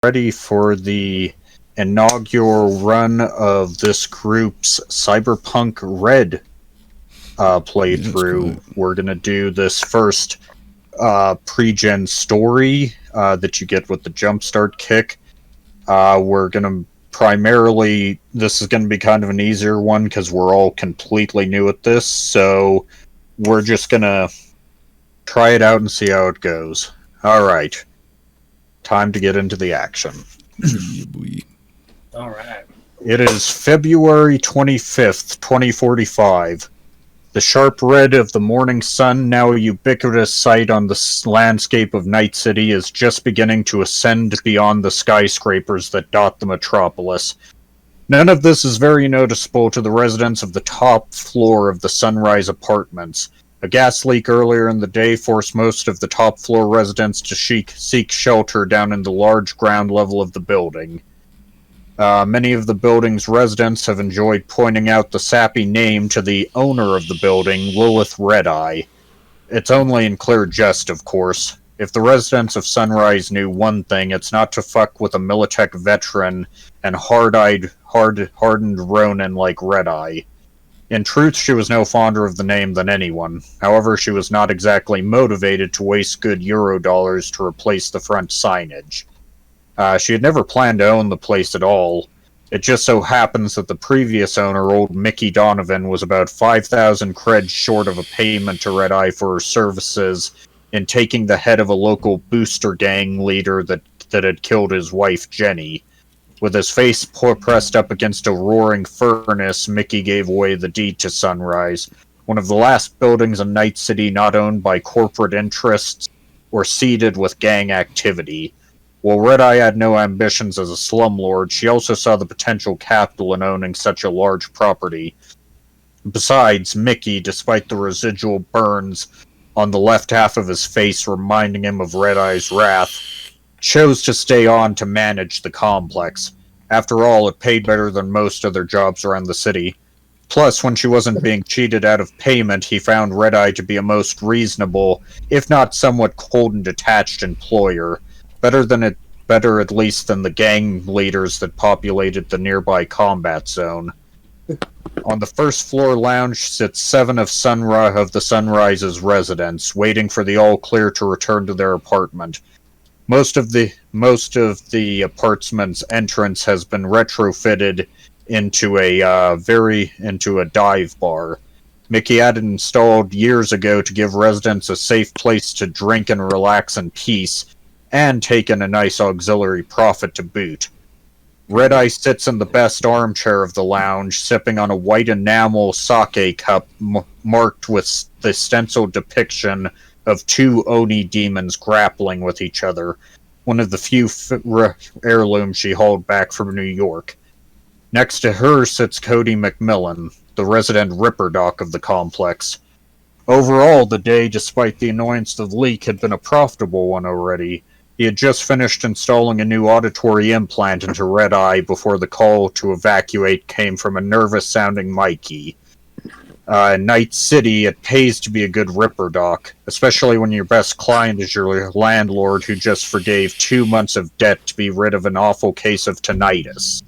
ready for the inaugural run of this group's Cyberpunk Red playthrough. We're going to do this first pre-gen story that you get with the Jumpstart kick. We're going to primarily, this is going to be kind of an easier one because we're all completely new at this, so we're just going to try it out and see how it goes. Alright, time to get into the action. Alright. It is February 25th, 2045. The sharp red of the morning sun, now a ubiquitous sight on the landscape of Night City, is just beginning to ascend beyond the skyscrapers that dot the metropolis. None of this is very noticeable to the residents of the top floor of the Sunrise Apartments. A gas leak earlier in the day forced most of the top floor residents to seek shelter down in the large ground level of the building. Many of the building's residents have enjoyed pointing out the sappy name to the owner of the building, Lilith Redeye. It's only in clear jest, of course. If the residents of Sunrise knew one thing, it's not to fuck with a Militech veteran and hardened Ronin like Redeye. In truth, she was no fonder of the name than anyone. However, she was not exactly motivated to waste good Eurodollars to replace the front signage. She had never planned to own the place at all. It just so happens that the previous owner, old Mickey Donovan, was about 5,000 creds short of a payment to Red Eye for her services in taking the head of a local booster gang leader that had killed his wife, Jenny. With his face pressed up against a roaring furnace, Mickey gave away the deed to Sunrise, one of the last buildings in Night City not owned by corporate interests or seeded with gang activity. While Red-Eye had no ambitions as a slumlord, she also saw the potential capital in owning such a large property. Besides, Mickey, despite the residual burns on the left half of his face reminding him of Red-Eye's wrath, chose to stay on to manage the complex. After all, it paid better than most other jobs around the city. Plus, when she wasn't being cheated out of payment, he found Red-Eye to be a most reasonable, if not somewhat cold and detached employer. Better at least than the gang leaders that populated the nearby combat zone. On the first floor lounge sits 7 of the Sunrise's residents, waiting for the all clear to return to their apartment. Most of the apartment's entrance has been retrofitted into a dive bar. Mickey had it installed years ago to give residents a safe place to drink and relax in peace, and taken a nice auxiliary profit to boot. Red-Eye sits in the best armchair of the lounge, sipping on a white enamel sake cup marked with the stenciled depiction of 2 Oni demons grappling with each other, one of the few heirlooms she hauled back from New York. Next to her sits Cody McMillan, the resident Ripperdoc of the complex. Overall, the day, despite the annoyance of the leak, had been a profitable one already. He had just finished installing a new auditory implant into Red-Eye before the call to evacuate came from a nervous-sounding Mikey. In Night City, it pays to be a good Ripperdoc, especially when your best client is your landlord who just forgave 2 months of debt to be rid of an awful case of tinnitus.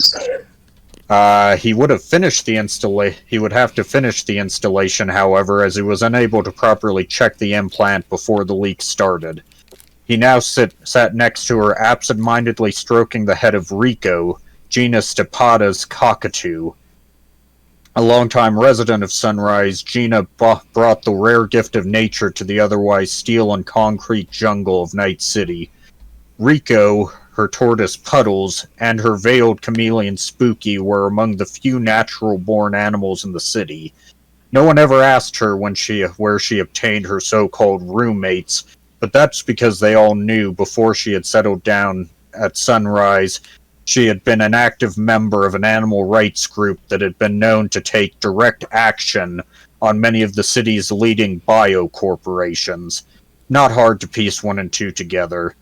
He would have to finish the installation, however, as he was unable to properly check the implant before the leak started. He now sat next to her, absent-mindedly stroking the head of Rico, Gina Stepada's cockatoo. A longtime resident of Sunrise, Gina brought the rare gift of nature to the otherwise steel and concrete jungle of Night City. Rico, her tortoise Puddles, and her veiled chameleon Spooky were among the few natural-born animals in the city. No one ever asked her where she obtained her so-called roommates, but that's because they all knew before she had settled down at Sunrise, she had been an active member of an animal rights group that had been known to take direct action on many of the city's leading bio-corporations. Not hard to piece 1 and 2 together.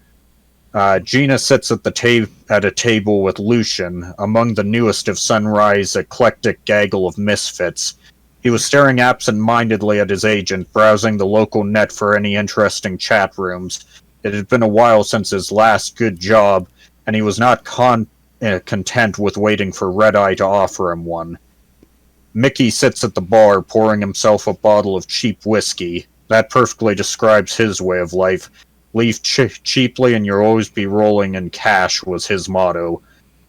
Gina sits at a table with Lucian, among the newest of Sunrise's eclectic gaggle of misfits. He was staring absent-mindedly at his agent, browsing the local net for any interesting chat rooms. It had been a while since his last good job, and he was not content with waiting for Red Eye to offer him one. Mickey sits at the bar, pouring himself a bottle of cheap whiskey. That perfectly describes his way of life. Leave cheaply and you'll always be rolling in cash was his motto.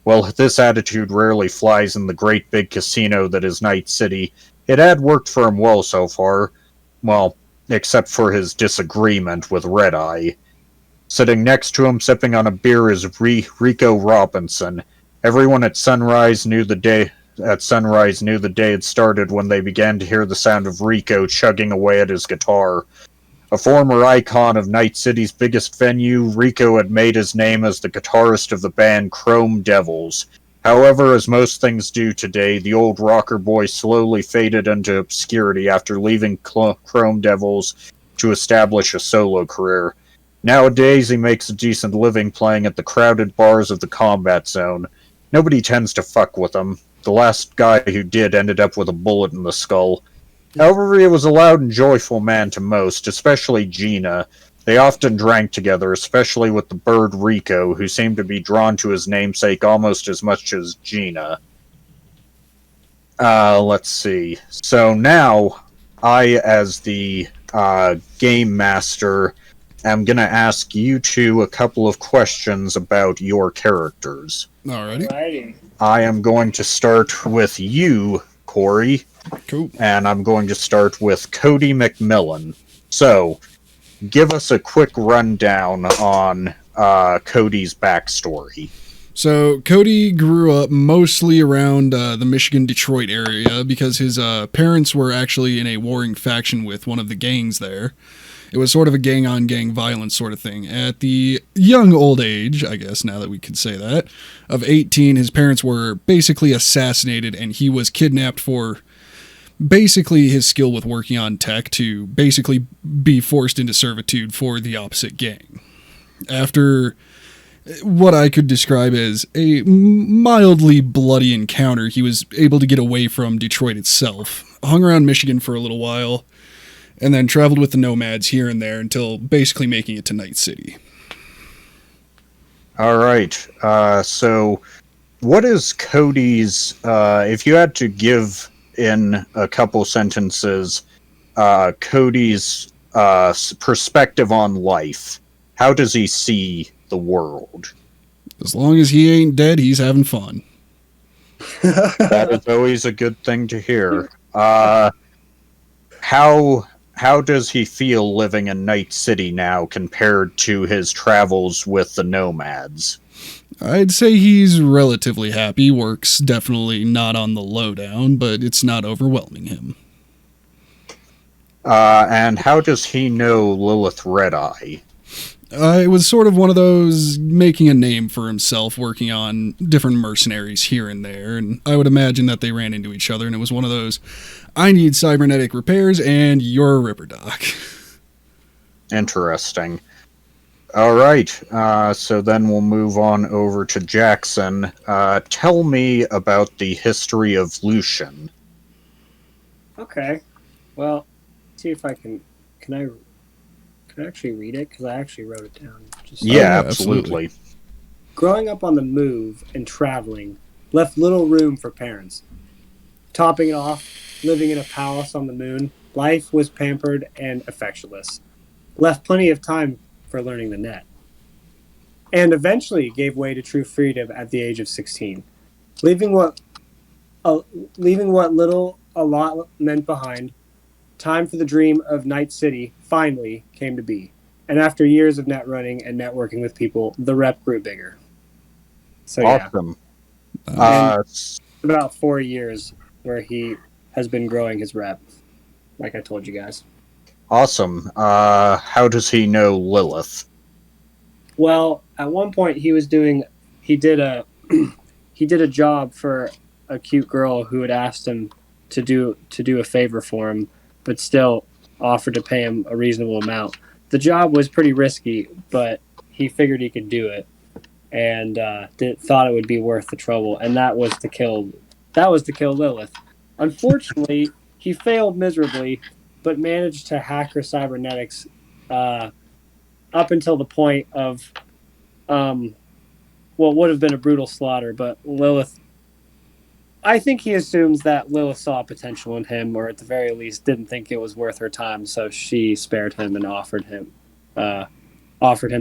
Well, this attitude rarely flies in the great big casino that is Night City. It had worked for him well so far. Well, except for his disagreement with Red Eye. Sitting next to him, sipping on a beer, is Rico Robinson. Everyone at Sunrise knew the day had started when they began to hear the sound of Rico chugging away at his guitar. A former icon of Night City's biggest venue, Rico had made his name as the guitarist of the band Chrome Devils. However, as most things do today, the old rocker boy slowly faded into obscurity after leaving Chrome Devils to establish a solo career. Nowadays, he makes a decent living playing at the crowded bars of the Combat Zone. Nobody tends to fuck with him. The last guy who did ended up with a bullet in the skull. However, he was a loud and joyful man to most, especially Gina. They often drank together, especially with the bird Rico, who seemed to be drawn to his namesake almost as much as Gina. Let's see. So now, I, as the game master, am going to ask you two a couple of questions about your characters. Alrighty. I am going to start with you, Corey. Cool. And I'm going to start with Cody McMillan. So, give us a quick rundown on Cody's backstory. So, Cody grew up mostly around the Michigan-Detroit area because his parents were actually in a warring faction with one of the gangs there. It was sort of a gang-on-gang violence sort of thing. At the young old age, I guess, now that we can say that, of 18, his parents were basically assassinated, and he was kidnapped for basically his skill with working on tech to basically be forced into servitude for the opposite gang. After what I could describe as a mildly bloody encounter, he was able to get away from Detroit itself, hung around Michigan for a little while, and then traveled with the Nomads here and there until basically making it to Night City. All right. So what is Cody's, if you had to give in a couple sentences, Cody's perspective on life, how does he see the world? As long as he ain't dead, he's having fun. That is always a good thing to hear. How does he feel living in Night City now compared to his travels with the Nomads? I'd say he's relatively happy. Work's definitely not on the lowdown, but it's not overwhelming him. And how does he know Lilith Red Eye? It was sort of one of those making a name for himself, working on different mercenaries here and there, and I would imagine that they ran into each other, and it was one of those, I need cybernetic repairs, and you're a Ripper Doc. Interesting. All right, so then we'll move on over to Jackson. Tell me about the history of Lucian. Okay. Well, see if I can I actually read it? Because I actually wrote it down. Yeah, absolutely. Growing up on the move and traveling left little room for parents. Topping it off, living in a palace on the moon, life was pampered and affectionless. Left plenty of time for learning the net. And eventually gave way to true freedom at the age of 16. Leaving what little a lot meant behind, time for the dream of Night City finally came to be. And after years of net running and networking with people, the rep grew bigger. So awesome. About 4 years where he has been growing his rep, like I told you guys. Awesome. How does he know Lilith? Well, at one point he did a job for a cute girl who had asked him to do a favor for him, but still offered to pay him a reasonable amount. The job was pretty risky, but he figured he could do it, and thought it would be worth the trouble. And that was to kill Lilith. Unfortunately, he failed miserably, but managed to hack her cybernetics up until the point of, well, would have been a brutal slaughter, but Lilith, I think he assumes that Lilith saw potential in him, or at the very least didn't think it was worth her time, so she spared him and offered him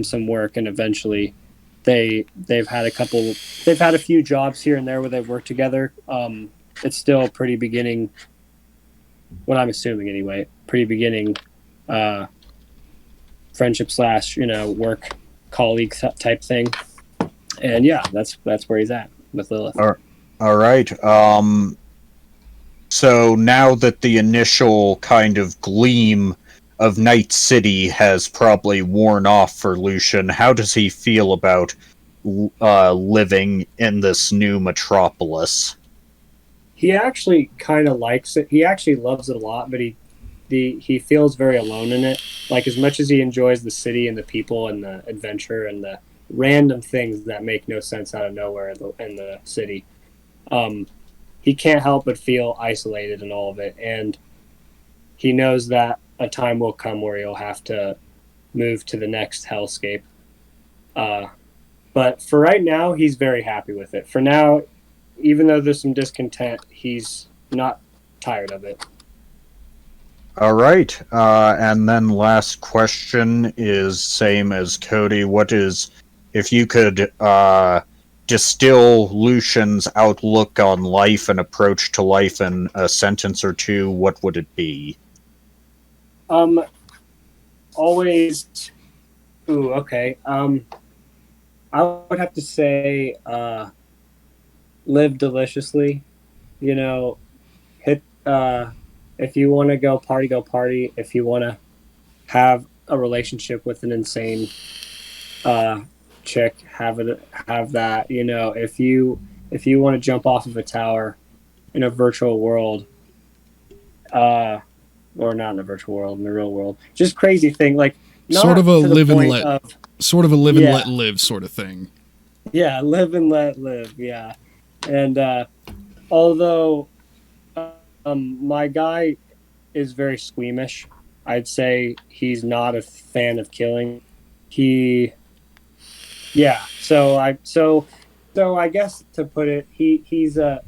some work, and eventually they've had a few jobs here and there where they've worked together. It's still pretty beginning, what I'm assuming anyway, pretty beginning friendship / work colleague type thing. And yeah, that's where he's at with Lilith. All right. So now that the initial kind of gleam of Night City has probably worn off for Lucian, how does he feel about living in this new metropolis? He actually kind of likes it. He actually loves it a lot, but he feels very alone in it. Like, as much as he enjoys the city and the people and the adventure and the random things that make no sense out of nowhere in the city, he can't help but feel isolated in all of it. And he knows that a time will come where he'll have to move to the next hellscape. But for right now, he's very happy with it. For now, even though there's some discontent, he's not tired of it. All right. And then last question is same as Cody. What is, if you could distill Lucian's outlook on life and approach to life in a sentence or two, what would it be? Always. Ooh, okay. I would have to say, live deliciously. Hit. If you want to go party, go party. If you want to have a relationship with an insane chick, have that. If you want to jump off of a tower in a virtual world, or not in a virtual world, in the real world, just crazy thing, like sort of a live and let Yeah. let live sort of thing. Yeah, live and let live. Yeah, and although my guy is very squeamish, I'd say he's not a fan of killing. So I guess to put it, he's a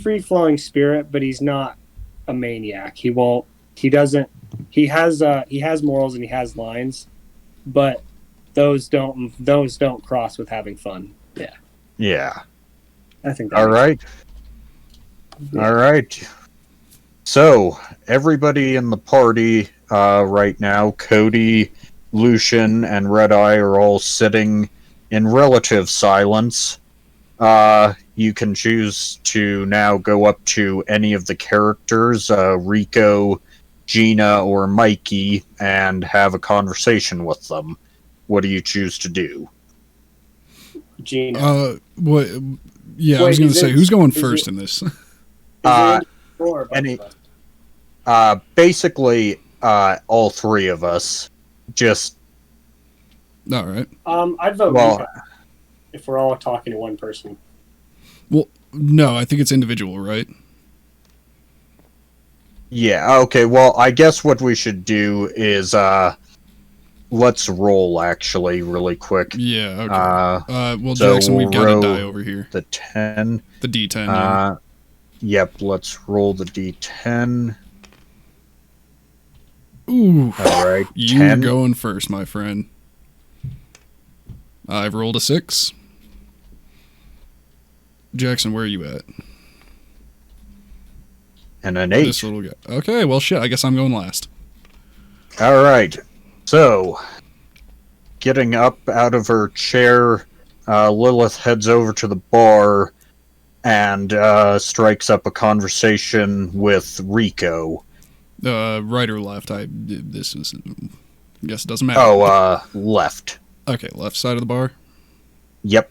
free flowing spirit, but he's not a maniac. He has morals and he has lines, but those don't cross with having fun. Yeah. I think All right. Yeah. All right. So, everybody in the party right now, Cody, Lucian, and Red Eye are all sitting in relative silence. You can choose to now go up to any of the characters, Rico, Gina, or Mikey, and have a conversation with them. What do you choose to do? Gina. What? Yeah, I was going to say, who's going first in this? Basically, all three of us. Just. All right. I'd vote Rico if we're all talking to one person. Well, no, I think it's individual, right? Yeah, okay, well, I guess what we should do is, let's roll, actually, really quick. Yeah, okay. Well, so Jackson, we've got we'll a die over here. The 10. The D10, yeah. Yep, let's roll the D10. Ooh. Alright, You're going first, my friend. I've rolled a 6. Jackson, where are you at? And an 8. This little guy. Okay, well, shit, I guess I'm going last. Alright, so, getting up out of her chair, Lilith heads over to the bar and strikes up a conversation with Rico. Right or left? I guess it doesn't matter. Oh, left. Okay, left side of the bar. Yep.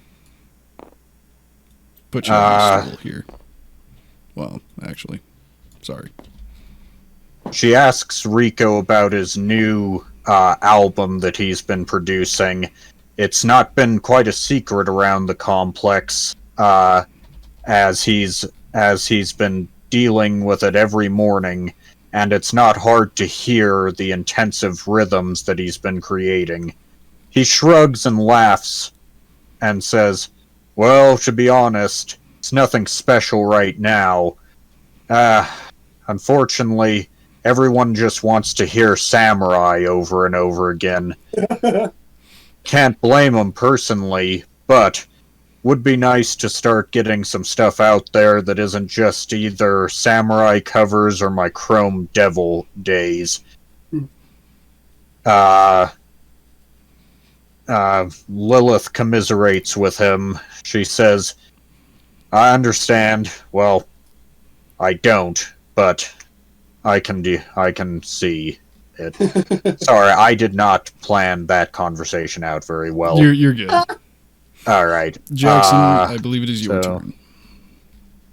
Put you on the stool here. Well, actually, sorry. She asks Rico about his new album that he's been producing. It's not been quite a secret around the complex, as he's been dealing with it every morning, and it's not hard to hear the intensive rhythms that he's been creating. He shrugs and laughs and says, Well, to be honest, it's nothing special right now. Unfortunately, everyone just wants to hear samurai over and over again. Can't blame them personally, but would be nice to start getting some stuff out there that isn't just either samurai covers or my Chrome Devil days. Lilith commiserates with him. She says, I understand. Well, I don't, but I can see it. Sorry, I did not plan that conversation out very well. You're good. All right. Jackson, I believe it is your so- turn.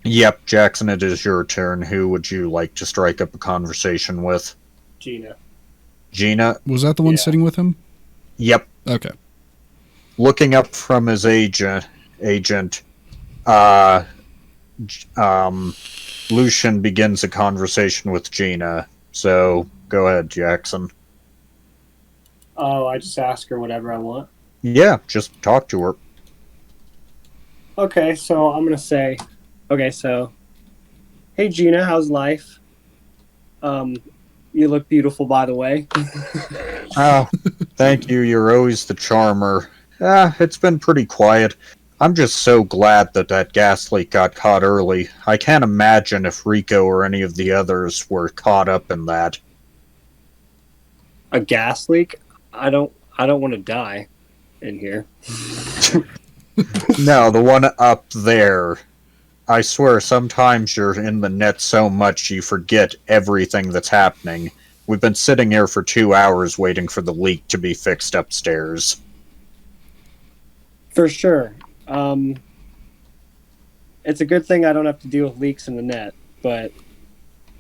Yep, Jackson, it is your turn. Who would you like to strike up a conversation with? Gina. Gina? Was that the one Yeah. sitting with him? Yep. Okay. Looking up from his agent, Lucian begins a conversation with Gina. So, go ahead, Jackson. Oh, I just ask her whatever I want. Yeah, just talk to her. Okay, so I'm gonna say, hey Gina, how's life? You look beautiful, by the way. Oh, thank you. You're always the charmer. It's been pretty quiet. I'm just so glad that gas leak got caught early. I can't imagine if Rico or any of the others were caught up in that. A gas leak? I don't want to die in here. No, the one up there. I swear, sometimes you're in the net so much you forget everything that's happening. We've been sitting here for 2 hours waiting for the leak to be fixed upstairs. For sure. It's a good thing I don't have to deal with leaks in the net, but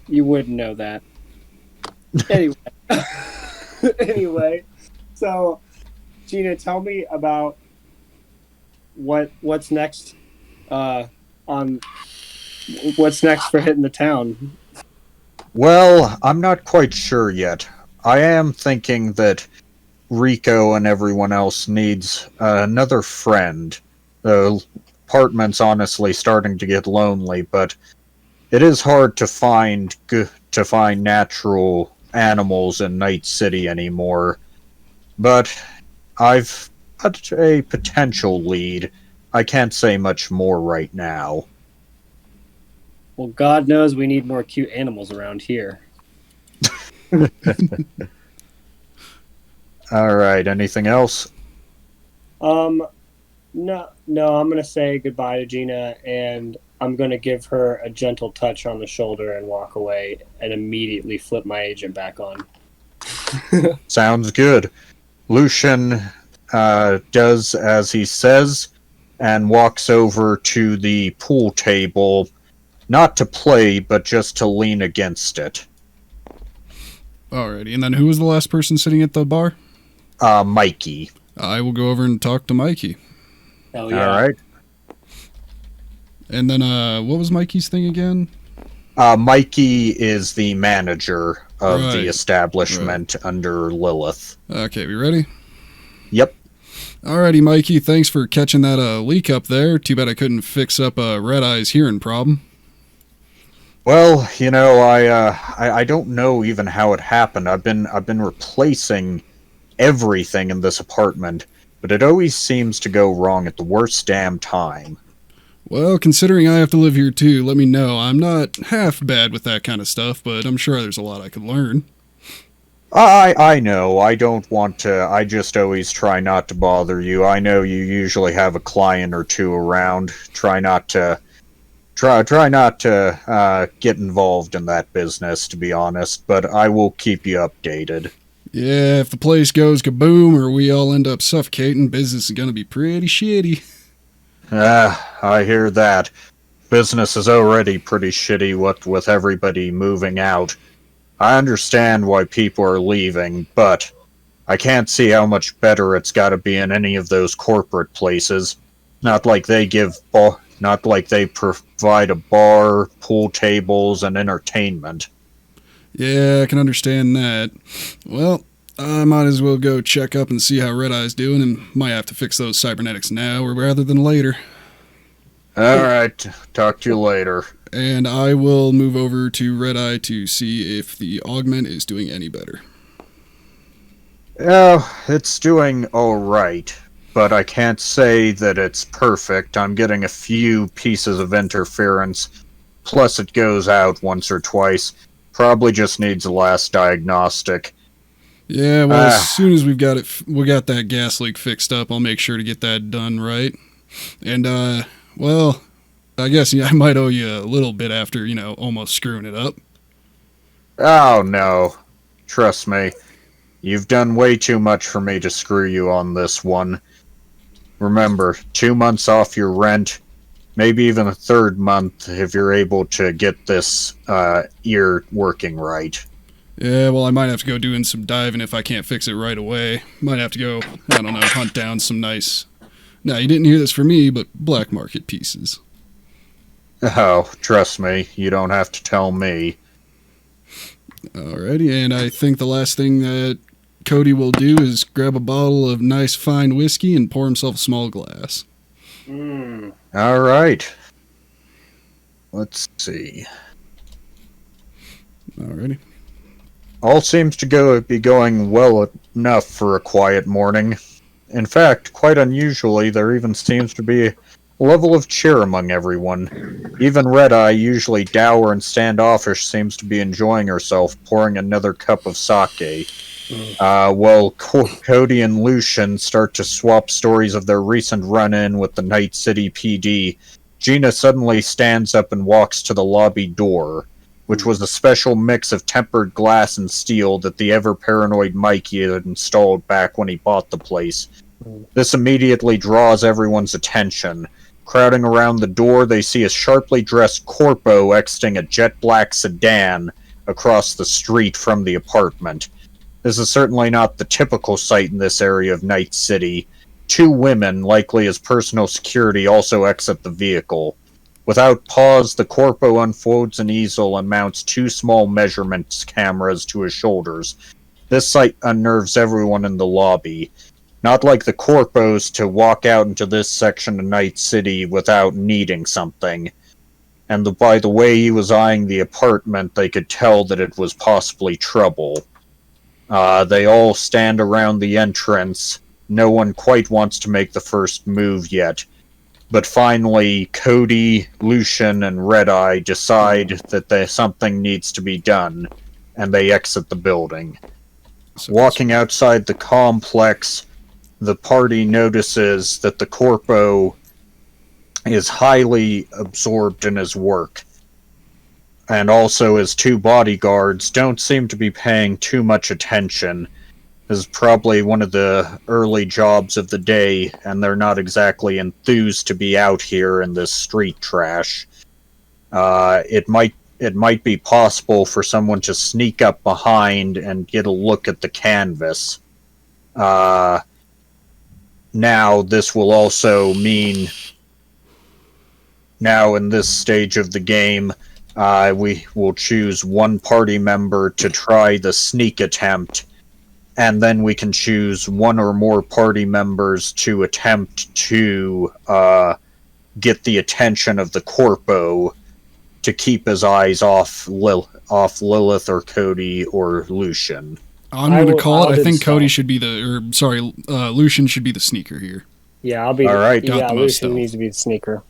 you wouldn't know that. Anyway. Anyway, so Gina, tell me about what's next what's next for hitting the town. Well, I'm not quite sure yet. I am thinking that Rico and everyone else needs another friend. The apartment's honestly starting to get lonely, but it is hard to find natural animals in Night City anymore. But I've got a potential lead. I can't say much more right now. Well, God knows we need more cute animals around here. All right, anything else? No, I'm gonna say goodbye to Gina, and I'm gonna give her a gentle touch on the shoulder and walk away, and immediately flip my agent back on. Sounds good. Lucian does as he says and walks over to the pool table, not to play, but just to lean against it. Alrighty, and then who was the last person sitting at the bar? Mikey. I will go over and talk to Mikey. Hell yeah. All right. And then, what was Mikey's thing again? Mikey is the manager of Right. the establishment under Lilith. Okay, we ready? Yep. Alrighty, Mikey, thanks for catching that leak up there. Too bad I couldn't fix up Red Eye's hearing problem. Well, you know, I don't know even how it happened. I've been replacing everything in this apartment, but it always seems to go wrong at the worst damn time. Well, considering I have to live here too, let me know. I'm not half bad with that kind of stuff, but I'm sure there's a lot I could learn. I know. I don't want to. I just always try not to bother you. I know you usually have a client or two around. Try not to get involved in that business, to be honest, but I will keep you updated. Yeah, if the place goes kaboom or we all end up suffocating, business is gonna be pretty shitty. I hear that. Business is already pretty shitty with everybody moving out. I understand why people are leaving, but I can't see how much better it's gotta be in any of those corporate places. Not like they provide a bar, pool tables, and entertainment. Yeah, I can understand that. Well, I might as well go check up and see how Red Eye's doing and might have to fix those cybernetics now or rather than later. All right. Talk to you later. And I will move over to Red Eye to see if the augment is doing any better. Oh, it's doing all right, but I can't say that it's perfect. I'm getting a few pieces of interference, plus it goes out once or twice. Probably just needs a last diagnostic. Yeah, well, as soon as we got that gas leak fixed up, I'll make sure to get that done right. And, well, I guess I might owe you a little bit after, almost screwing it up. Oh, no. Trust me. You've done way too much for me to screw you on this one. Remember, 2 months off your rent, maybe even a third month if you're able to get this ear working right. Yeah, well, I might have to go doing some diving if I can't fix it right away. Might have to go, I don't know, hunt down some nice... Now, you didn't hear this from me, but black market pieces. Oh, trust me, you don't have to tell me. Alrighty, and I think the last thing that Cody will do is grab a bottle of nice fine whiskey and pour himself a small glass. All right. Let's see. Alrighty. All seems to be going well enough for a quiet morning. In fact, quite unusually, there even seems to be a level of cheer among everyone. Even Red Eye, usually dour and standoffish, seems to be enjoying herself, pouring another cup of sake. While Cody and Lucian start to swap stories of their recent run-in with the Night City PD, Gina suddenly stands up and walks to the lobby door, which was a special mix of tempered glass and steel that the ever-paranoid Mikey had installed back when he bought the place. This immediately draws everyone's attention. Crowding around the door, they see a sharply dressed corpo exiting a jet-black sedan across the street from the apartment. This is certainly not the typical sight in this area of Night City. 2 women, likely as personal security, also exit the vehicle. Without pause, the corpo unfolds an easel and mounts 2 small measurement cameras to his shoulders. This sight unnerves everyone in the lobby. Not like the corpos to walk out into this section of Night City without needing something. And by the way he was eyeing the apartment, they could tell that it was possibly trouble. They all stand around the entrance. No one quite wants to make the first move yet. But finally, Cody, Lucian, and Red Eye decide that something needs to be done, and they exit the building. Walking outside the complex, the party notices that the corpo is highly absorbed in his work. And also his 2 bodyguards don't seem to be paying too much attention. This is probably one of the early jobs of the day, and they're not exactly enthused to be out here in this street trash. It might be possible for someone to sneak up behind and get a look at the canvas. Now, this will also mean... Now, in this stage of the game, we will choose 1 party member to try the sneak attempt, and then we can choose 1 or more party members to attempt to get the attention of the corpo to keep his eyes off Lilith or Cody or Lucian. I'm going to call it. I think Cody should be Lucian should be the sneaker here. Yeah, I'll be. All right. Yeah, Lucian needs to be the sneaker.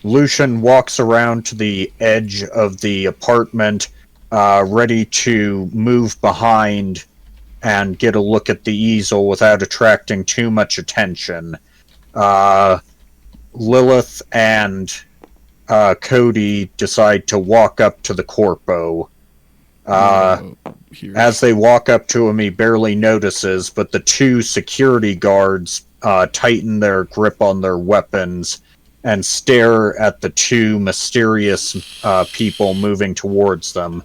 Lucian walks around to the edge of the apartment, ready to move behind and get a look at the easel without attracting too much attention. Lilith and Cody decide to walk up to the corpo. As they walk up to him, he barely notices, but the 2 security guards tighten their grip on their weapons and stare at the 2 mysterious people moving towards them.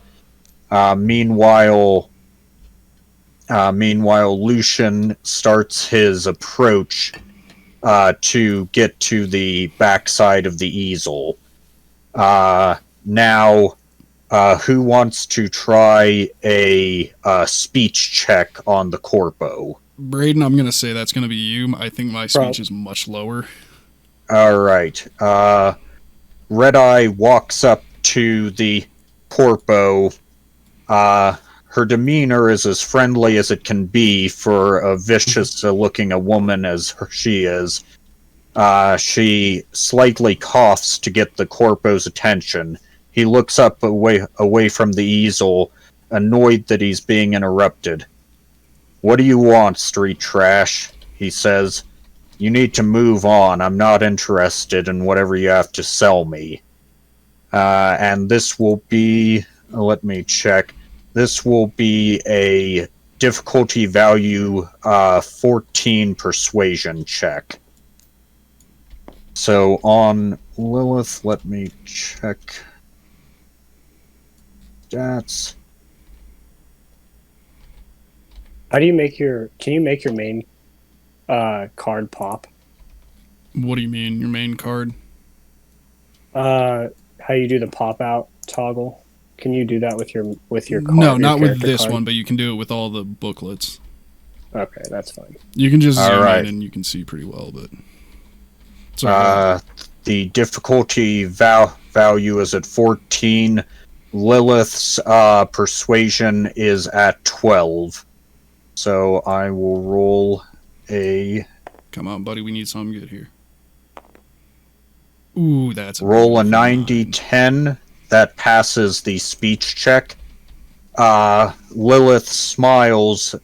Meanwhile, Lucian starts his approach to get to the backside of the easel. Now, who wants to try a speech check on the corpo? Braden, I'm going to say that's going to be you. I think my speech is much lower. All right. Red-Eye walks up to the corpo. Her demeanor is as friendly as it can be for a vicious-looking a woman as she is. She slightly coughs to get the corpo's attention. He looks up away from the easel, annoyed that he's being interrupted. "What do you want, street trash?" he says. "You need to move on. I'm not interested in whatever you have to sell me." And this will be... let me check. This will be a difficulty value 14 persuasion check. So on Lilith, let me check stats. How do you make your... Can you make your main card pop? What do you mean, your main card? How you do the pop out toggle? Can you do that with your card? No, not with character this card? one, but you can do it with all the booklets. Okay, that's fine. You can just zoom Alright. in and you can see pretty well, but... Sorry. The difficulty value is at 14. Lilith's persuasion is at 12. So I will roll a... Come on, buddy, we need something good here. Ooh, that's roll a beautiful 90-10. That passes the speech check. Lilith smiles,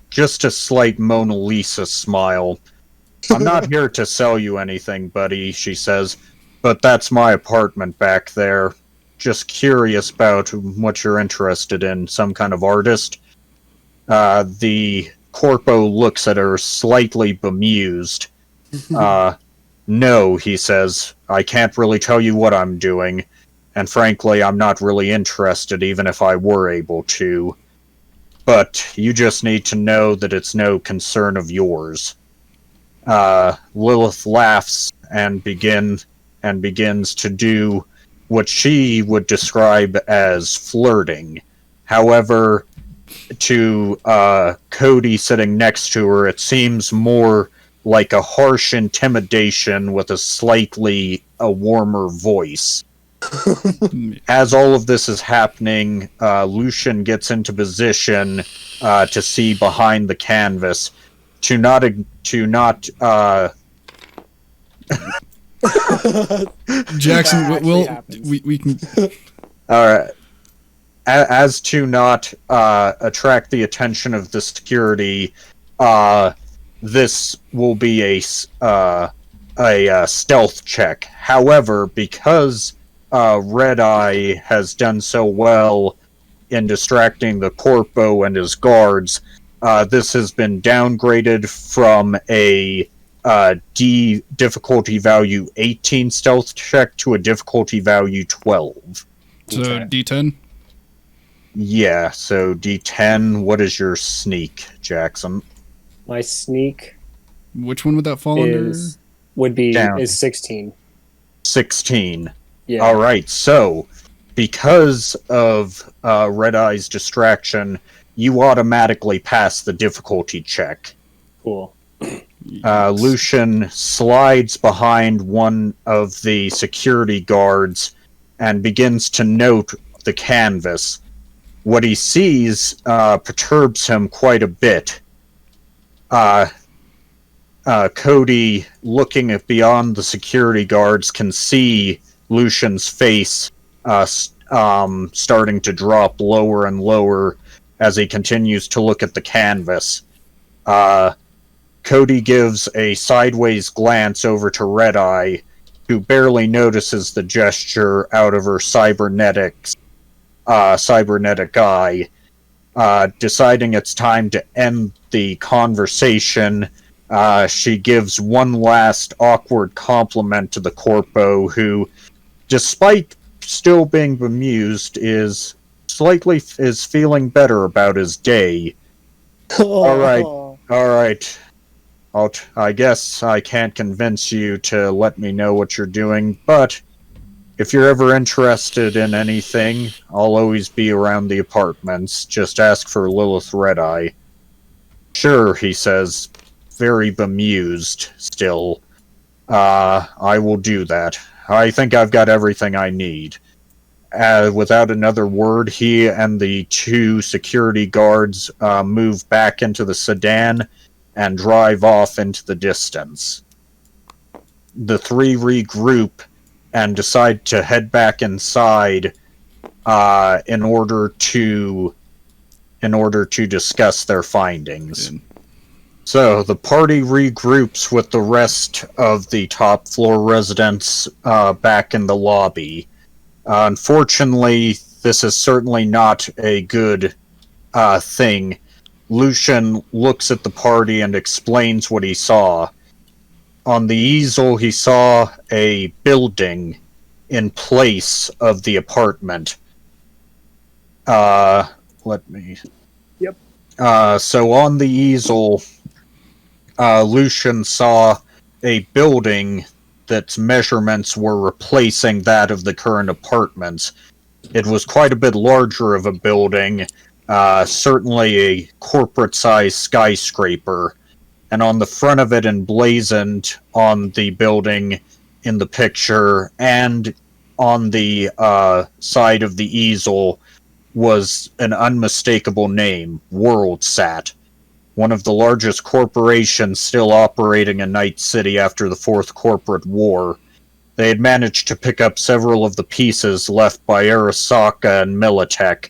just a slight Mona Lisa smile. "I'm not here to sell you anything, buddy," she says, "but that's my apartment back there. Just curious about what you're interested in, some kind of artist." The corpo looks at her, slightly bemused. "No," he says, "I can't really tell you what I'm doing. And frankly, I'm not really interested, even if I were able to. But you just need to know that it's no concern of yours." Lilith laughs and begins to do what she would describe as flirting. However, to Cody sitting next to her, it seems more like a harsh intimidation with a slightly warmer voice. As all of this is happening, Lucian gets into position to see behind the canvas. Jackson, we can... as to not attract the attention of the security, this will be a stealth check. However, because Red-Eye has done so well in distracting the corpo and his guards, this has been downgraded from a difficulty value 18 stealth check to a difficulty value 12. So, Okay. D10? Yeah, so D10, what is your sneak, Jackson? My sneak Which one would that fall under? is 16. 16. Yeah. Alright, so, because of Red-Eye's distraction, you automatically pass the difficulty check. Cool. Lucian slides behind one of the security guards and begins to note the canvas. What he sees perturbs him quite a bit. Cody, looking beyond the security guards, can see Lucian's face starting to drop lower and lower as he continues to look at the canvas. Cody gives a sideways glance over to Red-Eye, who barely notices the gesture out of her cybernetic eye. Deciding it's time to end the conversation, she gives one last awkward compliment to the corpo, who, despite still being bemused, is feeling better about his day. All right. I guess I can't convince you to let me know what you're doing, but if you're ever interested in anything, I'll always be around the apartments. Just ask for Lilith Red-Eye. Sure, he says, very bemused still. I will do that. I think I've got everything I need. Without another word, he and the two security guards move back into the sedan and drive off into the distance. The three regroup and decide to head back inside in order to discuss their findings. So the party regroups with the rest of the top floor residents back in the lobby. Unfortunately, this is certainly not a good thing. Lucian looks at the party and explains what he saw. On the easel, he saw a building in place of the apartment. Let me... Yep. So on the easel, Lucian saw a building that's measurements were replacing that of the current apartments. It was quite a bit larger of a building, certainly a corporate-sized skyscraper, and on the front of it emblazoned on the building in the picture and on the side of the easel was an unmistakable name, WorldSat, one of the largest corporations still operating in Night City after the Fourth Corporate War. They had managed to pick up several of the pieces left by Arasaka and Militech,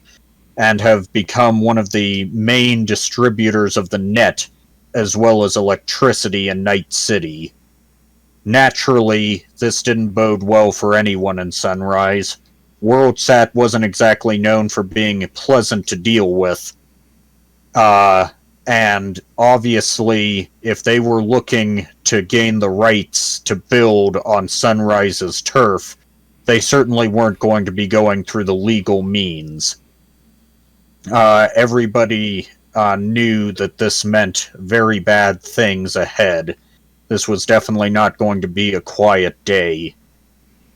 and have become one of the main distributors of the net, as well as electricity in Night City. Naturally, this didn't bode well for anyone in Sunrise. WorldSat wasn't exactly known for being pleasant to deal with. And obviously, if they were looking to gain the rights to build on Sunrise's turf, they certainly weren't going to be going through the legal means. Everybody knew that this meant very bad things ahead. This was definitely not going to be a quiet day.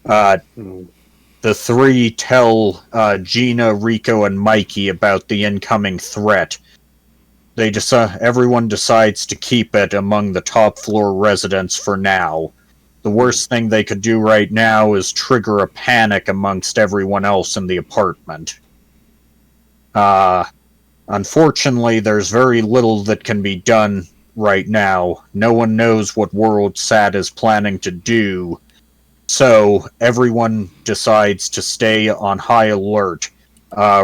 The three tell Gina, Rico, and Mikey about the incoming threat. Everyone decides to keep it among the top floor residents for now. The worst thing they could do right now is trigger a panic amongst everyone else in the apartment. Unfortunately, there's very little that can be done right now. No one knows what WorldSat is planning to do, so everyone decides to stay on high alert.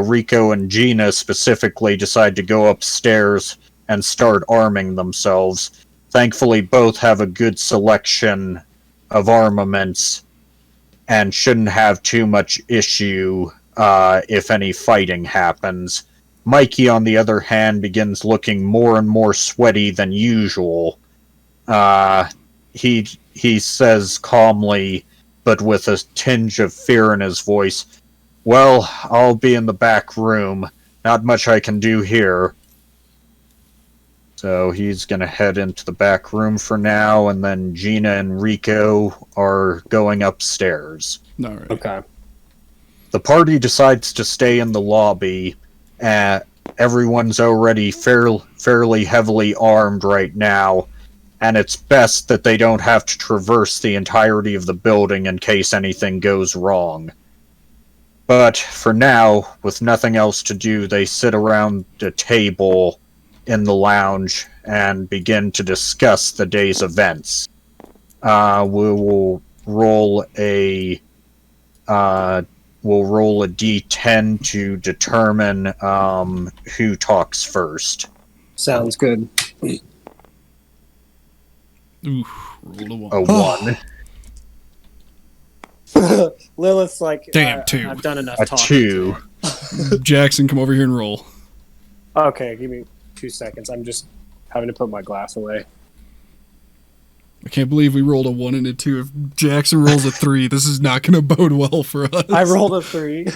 Rico and Gina specifically decide to go upstairs and start arming themselves. Thankfully, both have a good selection of armaments and shouldn't have too much issue if any fighting happens. Mikey, on the other hand, begins looking more and more sweaty than usual. He says calmly, but with a tinge of fear in his voice, "Well, I'll be in the back room. Not much I can do here." So he's going to head into the back room for now, and then Gina and Rico are going upstairs. All right. Okay. The party decides to stay in the lobby. Everyone's already fairly heavily armed right now, and it's best that they don't have to traverse the entirety of the building in case anything goes wrong. But for now, with nothing else to do, they sit around a table in the lounge and begin to discuss the day's events. We will roll a d10 to determine who talks first. Sounds good. Ooh, rolled a 1. A 1. Lilith's like, Damn, 2. I've done enough A talking. 2. Jackson, come over here and roll. Okay, give me 2 seconds. I'm just having to put my glass away. I can't believe we rolled a 1 and a 2. If Jackson rolls a 3, this is not going to bode well for us. I rolled a 3.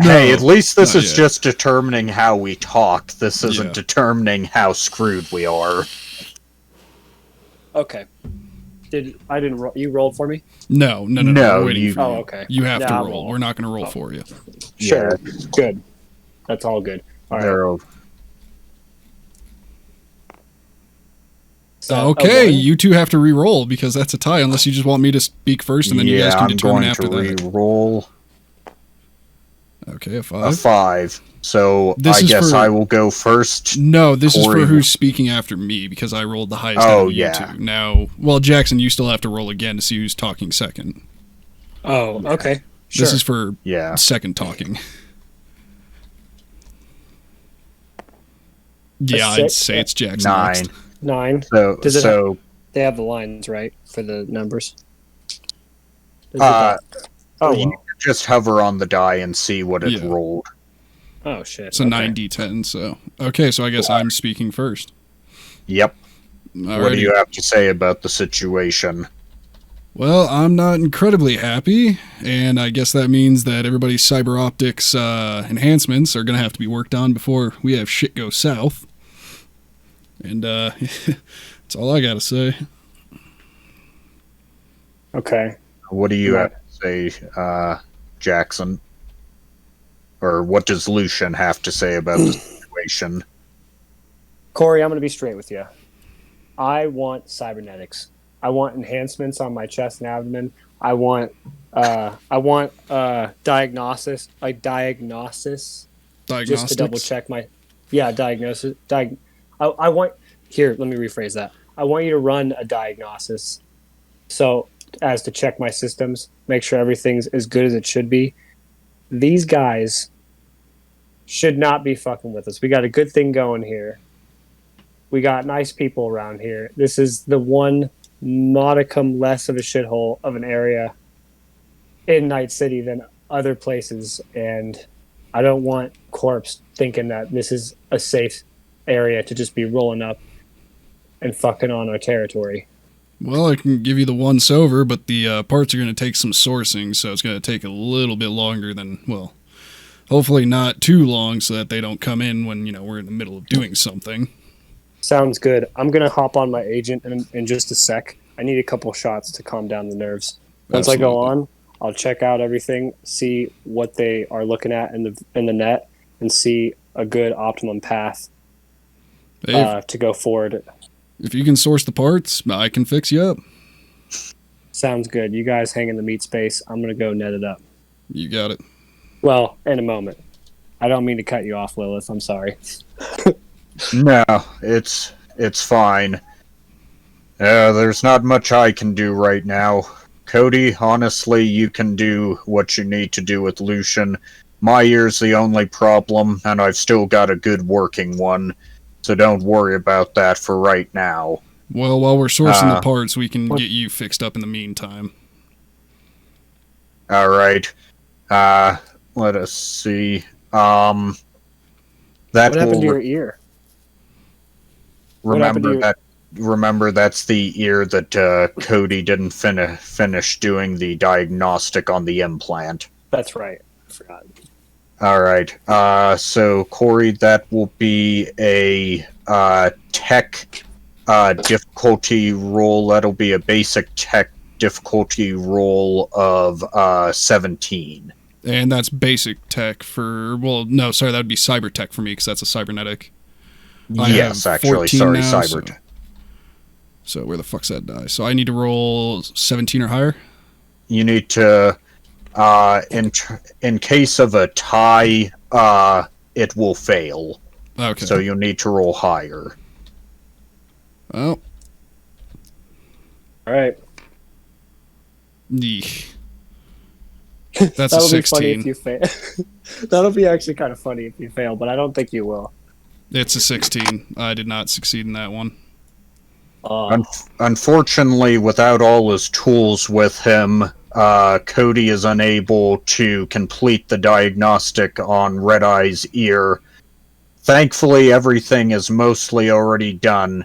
Hey, at least this not is yet. just determining how we talk. This isn't determining how screwed we are. Okay. I didn't roll? You rolled for me? No. No, We're waiting you- for you. Oh, okay. You have to I'll roll. We're not going to roll for you. Sure. Good. That's all good. All right. They're So, Okay, oh, boy. you two have to re-roll because that's a tie. Unless you just want me to speak first and then you guys can determine after I'm going that. to re-roll Okay, a a 5. 5. So This I is guess for- I will go first. No, this is Corey- for who's speaking after me because I rolled the highest Oh, out of you yeah. two. Now, well, Jackson, you still have to roll again to see who's talking second. Oh, okay. Sure. This is for Yeah. second talking. Yeah, I'd six? say it's Jackson 9. next. 9. So, Does it so They have the lines, right, for the numbers? Does it uh, go- you can just hover on the die and see what it Yeah. rolled. oh, shit. It's a 9d10, so... Okay, so I guess I'm speaking first. Yep. What do Alrighty. you have to say about the situation? Well, I'm not incredibly happy, and I guess that means that everybody's cyber optics enhancements are going to have to be worked on before we have shit go south. And that's all I got to say. Okay. What do you Yeah. have to say, Jackson? Or what does Lucian have to say about the situation? Corey, I'm going to be straight with you. I want cybernetics. I want enhancements on my chest and abdomen. I want diagnosis, like diagnosis, just to double Diagnostics? check my diagnosis. I want here. Let me rephrase that. I want you to run a diagnosis, so as to check my systems, make sure everything's as good as it should be. These guys should not be fucking with us. We got a good thing going here. We got nice people around here. This is the one modicum less of a shithole of an area in Night City than other places, and I don't want Corpse thinking that this is a safe area to just be rolling up and fucking on our territory. Well, I can give you the once over, but the parts are going to take some sourcing, so it's going to take a little bit longer than, well, hopefully not too long so that they don't come in when, we're in the middle of doing something. Sounds good. I'm going to hop on my agent in just a sec. I need a couple shots to calm down the nerves. Once I go Absolutely. on, I'll check out everything, see what they are looking at in the net, and see a good optimum path Hey, to go forward. if you can source the parts, I can fix you up. Sounds good. You guys hang in the meat space. I'm going to go net it up. You got it. Well, in a moment. I don't mean to cut you off, Lilith. I'm sorry. No, it's fine. There's not much I can do right now. Cody, honestly, you can do what you need to do with Lucian. My ear's the only problem, and I've still got a good working one, so don't worry about that for right now. Well, while we're sourcing the parts, we can get you fixed up in the meantime. Alright. Let us see. That What happened will to your ear? What happened to remember that's the ear that Cody didn't finish doing the diagnostic on the implant. That's right. I forgot. Alright. So Corey, that will be a tech difficulty roll. That'll be a basic tech difficulty roll of 17. And that's basic tech for, well, no, sorry, that would be cyber tech for me because that's a cybernetic. I Yes, have actually. 14 Sorry, now, cyber. So where the fuck's that die? So I need to roll 17 or higher? You need to, in case of a tie, it will fail. Okay. So you'll need to roll higher. Oh. All right. Eek. That's a That'll be funny 16. if you fail. That'll be actually kind of funny if you fail, but I don't think you will. It's a 16. I did not succeed in that one. Unfortunately, without all his tools with him, Cody is unable to complete the diagnostic on Red Eye's ear. Thankfully, everything is mostly already done.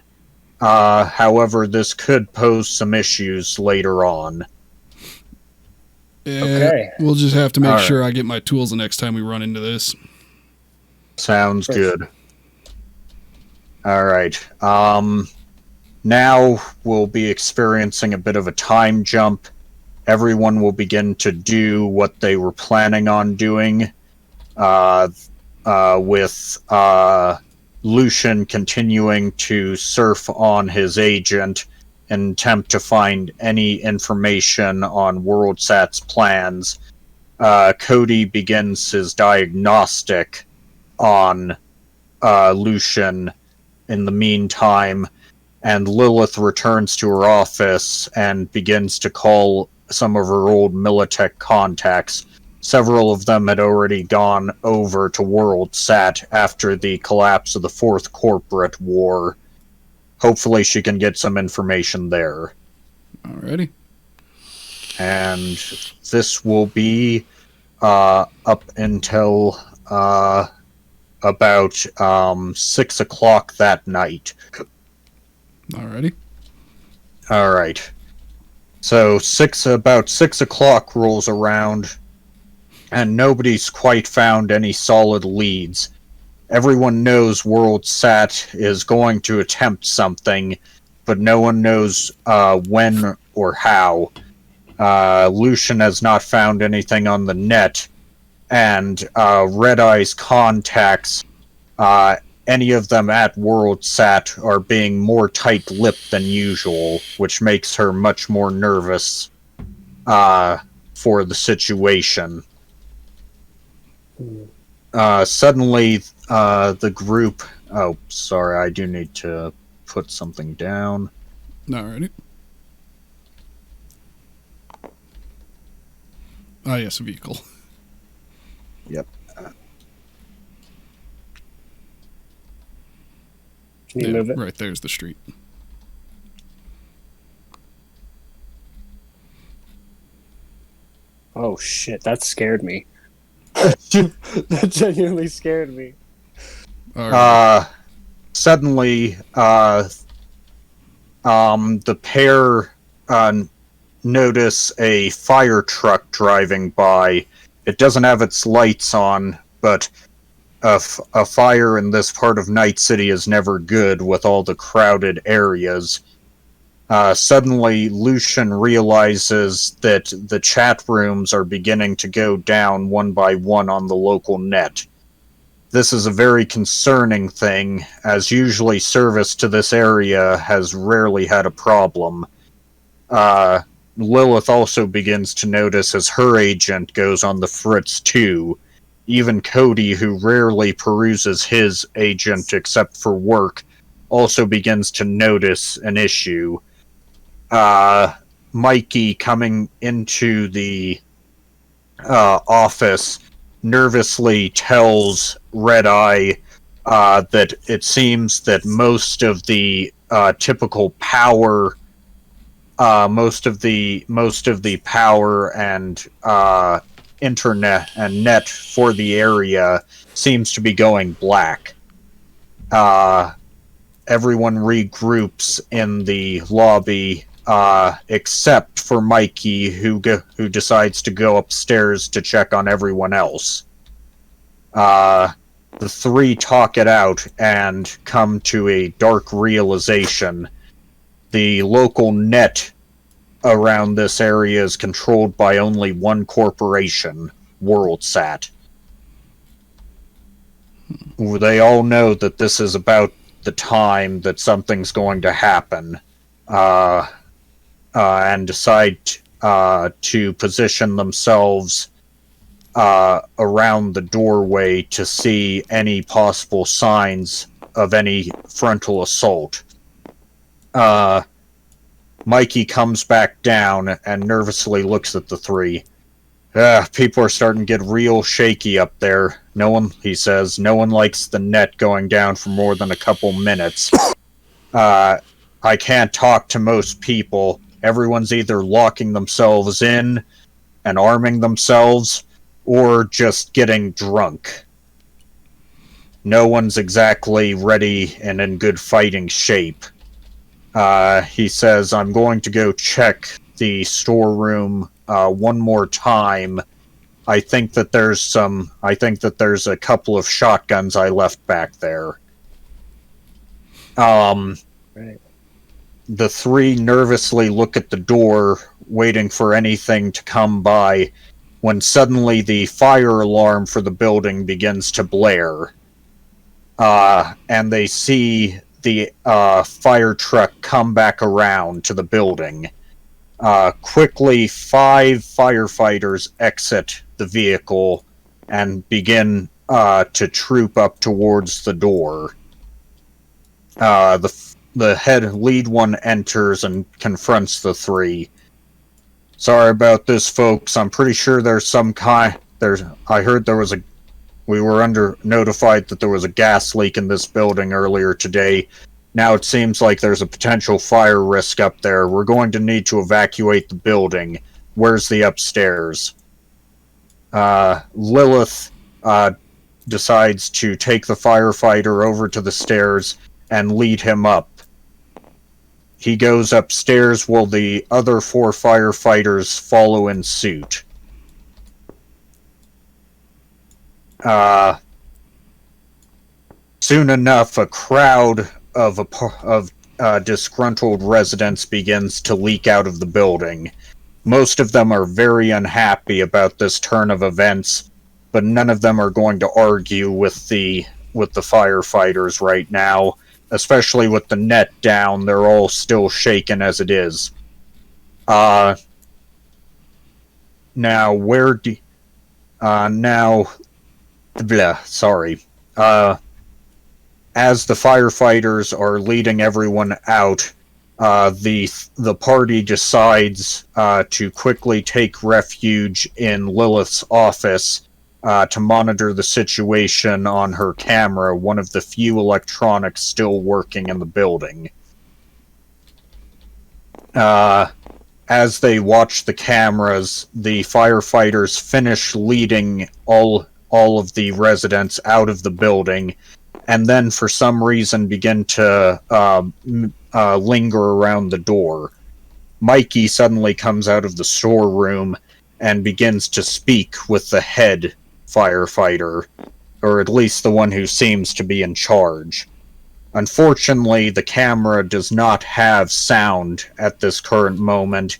However, this could pose some issues later on. Yeah, Okay. We'll just have to make All right. sure I get my tools the next time we run into this. Sounds Sure. good. Alright. Now we'll be experiencing a bit of a time jump. Everyone will begin to do what they were planning on doing with Lucian continuing to surf on his agent and attempt to find any information on WorldSat's plans. Cody begins his diagnostic on Lucian in the meantime, and Lilith returns to her office and begins to call some of her old Militech contacts. Several of them had already gone over to WorldSat after the collapse of the Fourth Corporate War. Hopefully she can get some information there. Alrighty. And this will be up until about 6 o'clock that night. Alrighty. Alright. So about 6 o'clock rolls around, and nobody's quite found any solid leads. Everyone knows WorldSat is going to attempt something, but no one knows when or how. Lucian has not found anything on the net, and Red Eye's contacts, any of them at WorldSat, are being more tight-lipped than usual, which makes her much more nervous for the situation. Suddenly, the group... Oh, sorry, I do need to put something down. Alrighty. Ah, yes, a vehicle. Yep. Can you move it? Right there's the street. Oh shit, that scared me. That genuinely scared me. Suddenly, the pair notice a fire truck driving by. It doesn't have its lights on, but a fire in this part of Night City is never good with all the crowded areas. Suddenly, Lucian realizes that the chat rooms are beginning to go down one by one on the local net. This is a very concerning thing, as usually service to this area has rarely had a problem. Lilith also begins to notice as her agent goes on the fritz too. Even Cody, who rarely peruses his agent except for work, also begins to notice an issue. Mikey, coming into the office, nervously tells Red Eye that it seems that most of the typical power, most of the power and internet and net for the area seems to be going black. Everyone regroups in the lobby, except for Mikey, who decides to go upstairs to check on everyone else. The three talk it out and come to a dark realization. The local net around this area is controlled by only one corporation, WorldSat. They all know that this is about the time that something's going to happen, and decide to position themselves around the doorway to see any possible signs of any frontal assault. Mikey comes back down and nervously looks at the three. People are starting to get real shaky up there. He says, no one likes the net going down for more than a couple minutes. I can't talk to most people. Everyone's either locking themselves in and arming themselves, or just getting drunk. No one's exactly ready and in good fighting shape. He says, I'm going to go check the storeroom one more time. I think that there's a couple of shotguns I left back there. Right. The three nervously look at the door, waiting for anything to come by, when suddenly the fire alarm for the building begins to blare. and they see the fire truck come back around to the building. Quickly, 5 firefighters exit the vehicle and begin to troop up towards the door. The head lead one enters and confronts the 3. Sorry about this, folks. I'm pretty sure there's some kind. I heard there was a. We were notified that there was a gas leak in this building earlier today. Now it seems like there's a potential fire risk up there. We're going to need to evacuate the building. Where's the upstairs? Lilith decides to take the firefighter over to the stairs and lead him up. He goes upstairs while the other 4 firefighters follow in suit. Soon enough, a crowd of disgruntled residents begins to leak out of the building. Most of them are very unhappy about this turn of events, but none of them are going to argue with the firefighters right now. Especially with the net down, they're all still shaken as it is. Now, sorry. As the firefighters are leading everyone out, the party decides to quickly take refuge in Lilith's office to monitor the situation on her camera, one of the few electronics still working in the building. As they watch the cameras, the firefighters finish leading all of the residents out of the building, and then for some reason begin to linger around the door. Mikey suddenly comes out of the storeroom and begins to speak with the head firefighter, or at least the one who seems to be in charge. Unfortunately, the camera does not have sound at this current moment,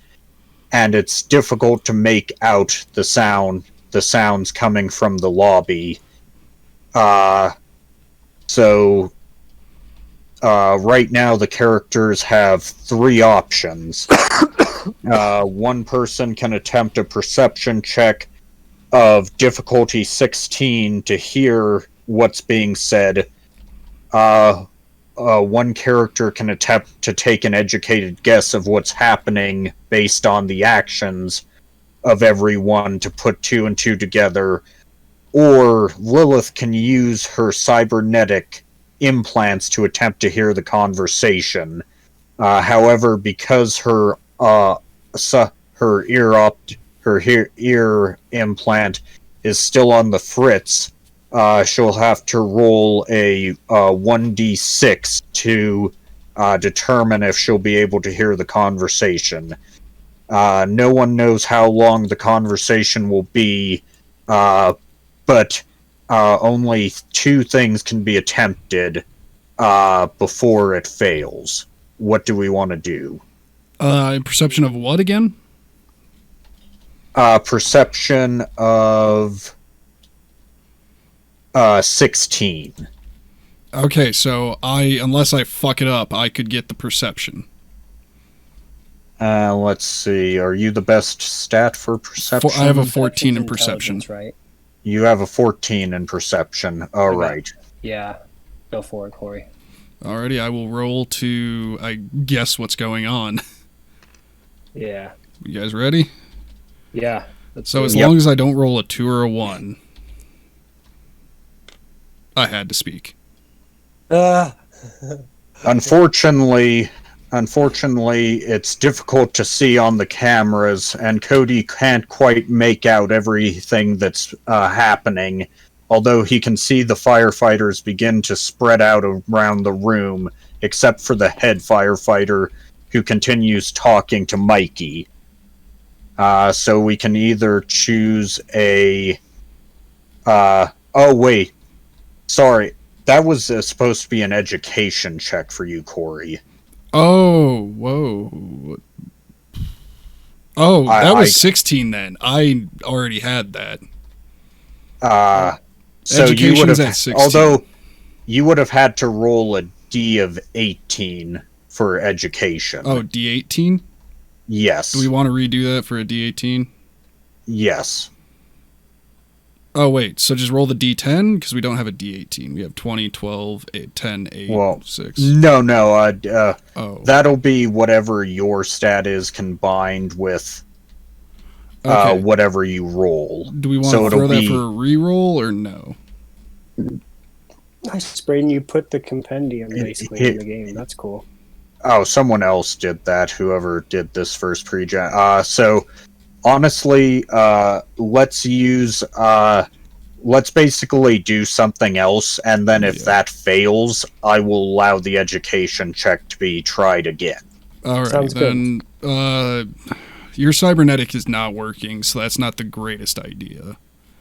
and it's difficult to make out the sounds coming from the lobby. So right now the characters have 3 options. One person can attempt a perception check of difficulty 16 to hear what's being said. One character can attempt to take an educated guess of what's happening based on the actions of everyone to put 2 and 2 together. Or Lilith can use her cybernetic implants to attempt to hear the conversation. However, because her ear implant is still on the fritz, she'll have to roll a 1d6 to determine if she'll be able to hear the conversation. No one knows how long the conversation will be, but only 2 things can be attempted before it fails. What do we want to do? Perception of what again? Perception of 16. Okay, so unless I fuck it up, I could get the perception. Let's see. Are you the best stat for perception? I have a 14 in perception. Right? You have a 14 in perception. All right. Yeah. Go for it, Corey. Alrighty, I will roll to, I guess, what's going on. Yeah. You guys ready? Yeah. So as long as I don't roll a 2 or a 1, I had to speak. Unfortunately, it's difficult to see on the cameras, and Cody can't quite make out everything that's happening, although he can see the firefighters begin to spread out around the room, except for the head firefighter, who continues talking to Mikey. So we can either choose a... oh, wait. Sorry. That was supposed to be an education check for you, Corey. Oh, whoa. Oh, that was 16 then. I already had that. So you would have, at 16. you would have had to roll a D of 18 for education. Oh, D18? Yes. Do we want to redo that for a D18? Yes. Oh, wait. So just roll the D10? Because we don't have a D18. We have 20, 12, 8, 10, 8, Well, 6. No. Oh. That'll be whatever your stat is combined with Okay. whatever you roll. Do we want So to throw it'll that be- for a reroll or no? Nice, Braden. You put the compendium basically in the game. That's cool. Oh, someone else did that. Whoever did this first pre-gen. So honestly, let's basically do something else, and then if that fails, I will allow the education check to be tried again. All right, Sounds then. Your cybernetic is not working, so that's not the greatest idea.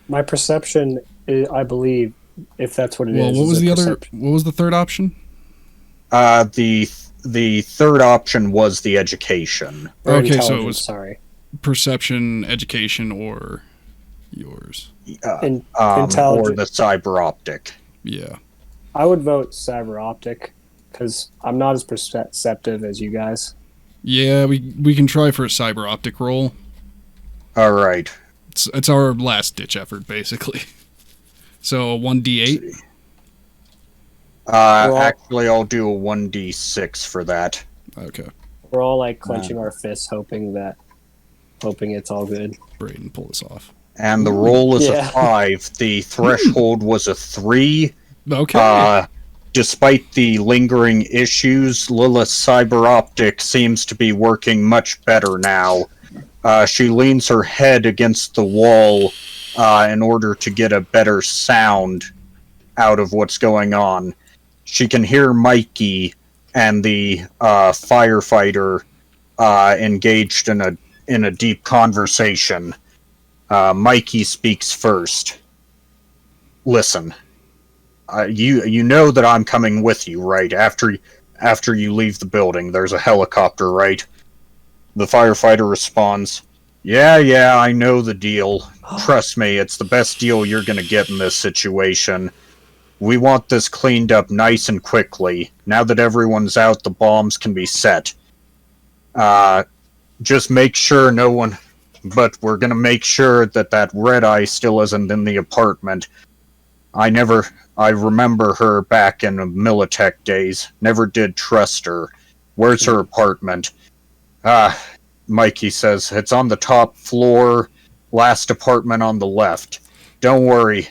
My perception, I believe, if that's what it is. Well, what is was a the other? perception. What was the third option? The third option was the education. Or Okay, so it intelligence, was- sorry. Perception, education, or yours? Or Intelligence. the cyber optic. Yeah. I would vote cyber optic because I'm not as perceptive as you guys. Yeah, we can try for a cyber optic roll. All right. It's our last ditch effort, basically. So a 1d8. Actually, I'll do a 1d6 for that. Okay, We're all like clenching our fists, hoping it's all good. Braden, pull this off. And the roll is Yeah. a 5. The threshold was a 3. Okay. Despite the lingering issues, Lilith's cyber optic seems to be working much better now. She leans her head against the wall in order to get a better sound out of what's going on. She can hear Mikey and the firefighter engaged in a deep conversation. Mikey speaks first. Listen. You know that I'm coming with you, right? After you leave the building, there's a helicopter, right? The firefighter responds, Yeah, I know the deal. Trust me, it's the best deal you're gonna get in this situation. We want this cleaned up nice and quickly. Now that everyone's out, the bombs can be set. Just make sure no one... But we're gonna make sure that red eye still isn't in the apartment. I remember her back in the Militech days. Never did trust her. Where's her apartment? Mikey says, it's on the top floor, last apartment on the left. Don't worry.